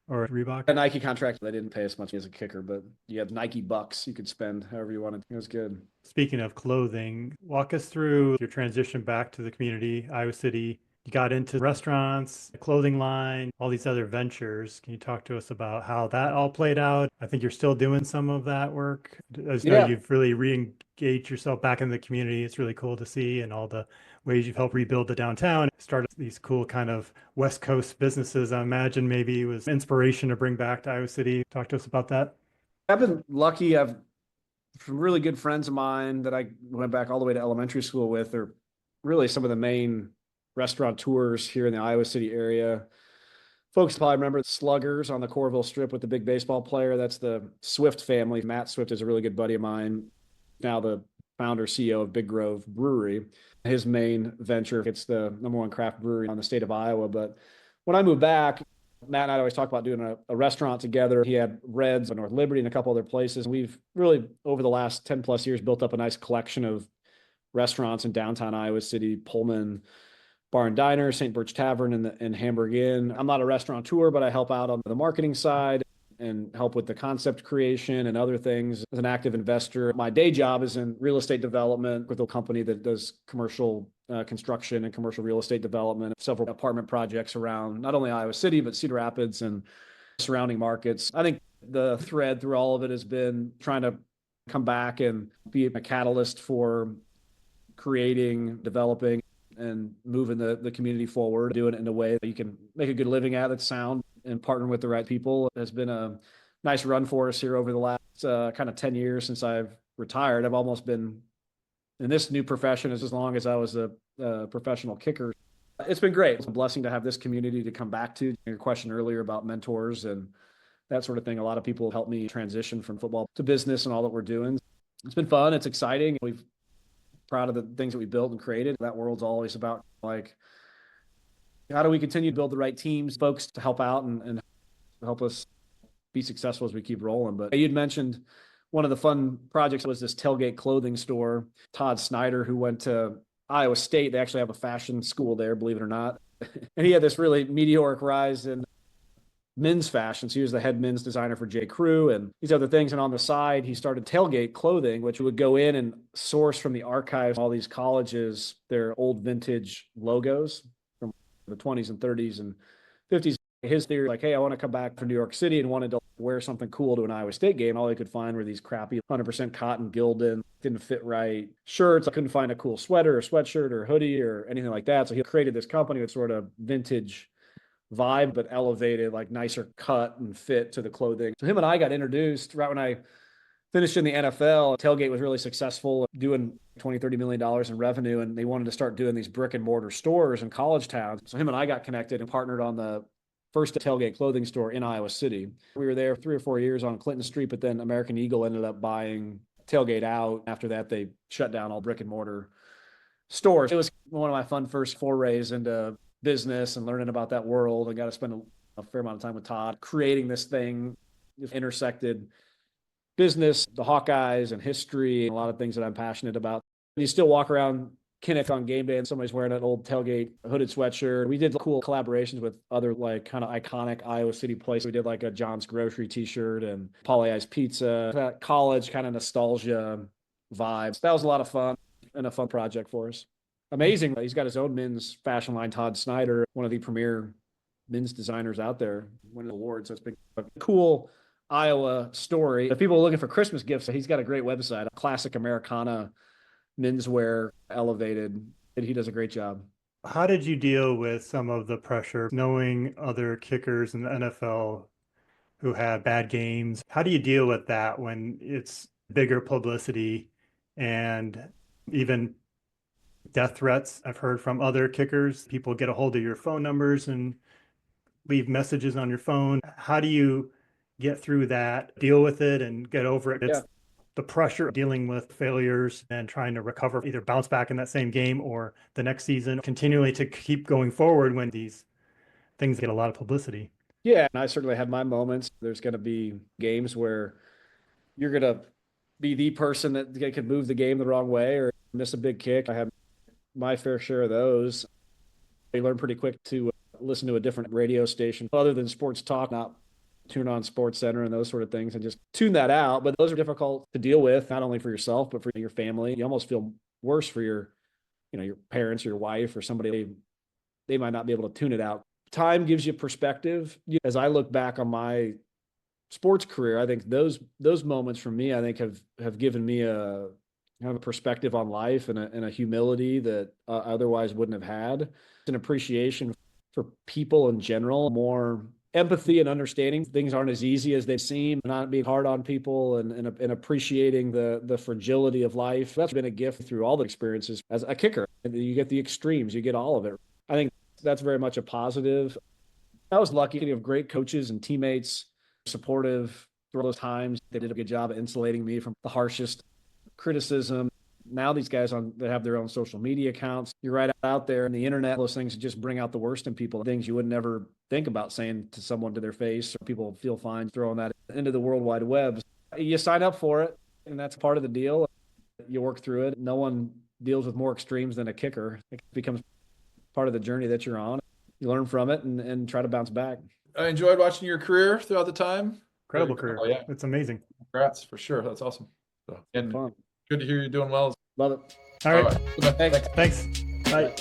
or Reebok?
A Nike contract. They didn't pay as much as a kicker, but you had Nike bucks you could spend however you wanted. It was good.
Speaking of clothing, walk us through your transition back to the community, Iowa City. You got into restaurants, clothing line, all these other ventures. Can you talk to us about how that all played out? I think you're still doing some of that work. As you know, you've really re-engaged yourself back in the community. It's really cool to see, and all the ways you've helped rebuild the downtown. Started these cool kind of West Coast businesses. I imagine maybe it was inspiration to bring back to Iowa City. Talk to us about that.
I've been lucky. I've some really good friends of mine that I went back all the way to elementary school with are really some of the main restaurateurs here in the Iowa City area. Folks probably remember Sluggers on the Corville Strip with the big baseball player. That's the Swift family. Matt Swift is a really good buddy of mine. Now the founder, CEO of Big Grove Brewery. His main venture, it's the #1 craft brewery on the state of Iowa. But when I moved back, Matt and I always talk about doing a restaurant together. He had Reds in North Liberty and a couple other places. We've really, over the last 10 plus years, built up a nice collection of restaurants in downtown Iowa City, Pullman Bar and Diner, St. Birch Tavern, and Hamburg Inn. I'm not a restaurateur, but I help out on the marketing side and help with the concept creation and other things. As an active investor, my day job is in real estate development with a company that does commercial construction and commercial real estate development, several apartment projects around not only Iowa City, but Cedar Rapids and surrounding markets. I think the thread through all of it has been trying to come back and be a catalyst for creating, developing, and moving the community forward, doing it in a way that you can make a good living at, that's sound, and partner with the right people. It has been a nice run for us here over the last kind of 10 years since I've retired. I've almost been in this new profession as long as I was a professional kicker. It's been great. It's a blessing to have this community to come back to. Your question earlier about mentors and that sort of thing. A lot of people helped me transition from football to business and all that we're doing. It's been fun. It's exciting. We've proud of the things that we built and created. That world's always about like, how do we continue to build the right teams, folks to help out and help us be successful as we keep rolling. But you'd mentioned one of the fun projects was this tailgate clothing store. Todd Snyder, who went to Iowa State, they actually have a fashion school there, believe it or not. And he had this really meteoric rise in men's fashion. So he was the head men's designer for J. Crew and these other things. And on the side, he started Tailgate Clothing, which would go in and source from the archives of all these colleges, their old vintage logos from the 20s and 30s and 50s. His theory, like, hey, I want to come back from New York City and wanted to wear something cool to an Iowa State game. All I could find were these crappy 100% cotton Gildan, didn't fit right shirts. I couldn't find a cool sweater or sweatshirt or hoodie or anything like that. So he created this company with sort of vintage vibe, but elevated, like nicer cut and fit to the clothing. So him and I got introduced right when I finished in the NFL. Tailgate was really successful, doing $20-30 million in revenue, and they wanted to start doing these brick and mortar stores in college towns. So him and I got connected and partnered on the first Tailgate clothing store in Iowa City. We were there 3 or 4 years on Clinton Street, but then American Eagle ended up buying Tailgate out. After that, they shut down all brick and mortar stores. It was one of my fun first forays into business and learning about that world. I got to spend a fair amount of time with Todd creating this thing. It intersected business, the Hawkeyes, and history, and a lot of things that I'm passionate about. You still walk around Kinnick on game day and somebody's wearing an old Tailgate hooded sweatshirt. We did cool collaborations with other like kind of iconic Iowa City places. We did like a John's Grocery t-shirt and Polly Ice Pizza, that college kind of nostalgia vibes. That was a lot of fun and a fun project for us. Amazing. He's got his own men's fashion line, Todd Snyder, one of the premier men's designers out there, winning awards. So it's been a cool Iowa story. If people are looking for Christmas gifts, he's got a great website, classic Americana menswear, elevated, and he does a great job.
How did you deal with some of the pressure, knowing other kickers in the NFL who had bad games. How do you deal with that when it's bigger publicity and even death threats? I've heard from other kickers. People get a hold of your phone numbers and leave messages on your phone. How do you get through that, deal with it, and get over it? It's the pressure of dealing with failures and trying to recover, either bounce back in that same game or the next season, continually to keep going forward when these things get a lot of publicity.
Yeah, and I certainly had my moments. There's going to be games where you're going to be the person that could move the game the wrong way or miss a big kick. I had my fair share of those. I learned pretty quick to listen to a different radio station other than sports talk, not tune on Sports Center and those sort of things, and just tune that out. But those are difficult to deal with, not only for yourself, but for your family. You almost feel worse for your parents or your wife or somebody. They might not be able to tune it out. Time gives you perspective. As I look back on my sports career, I think those moments for me, I think have given me a kind of a perspective on life and a humility that otherwise wouldn't have had. An appreciation for people in general, more empathy and understanding. Things aren't as easy as they seem, not being hard on people and appreciating the fragility of life. That's been a gift through all the experiences as a kicker. You get the extremes, you get all of it. I think that's very much a positive. I was lucky to have great coaches and teammates, supportive through all those times. They did a good job of insulating me from the harshest criticism. Now these guys they have their own social media accounts. You're right out there on the internet. Those things just bring out the worst in people. Things you would never think about saying to someone to their face. Or people feel fine throwing that into the World Wide Web. You sign up for it, and that's part of the deal. You work through it. No one deals with more extremes than a kicker. It becomes part of the journey that you're on. You learn from it and try to bounce back.
I enjoyed watching your career throughout the time.
Incredible career.
Oh, yeah.
It's amazing.
Congrats, for sure. That's awesome. So, and
Fun.
good to hear you're doing well.
Love it.
All right.
Thanks.
Thanks. Bye.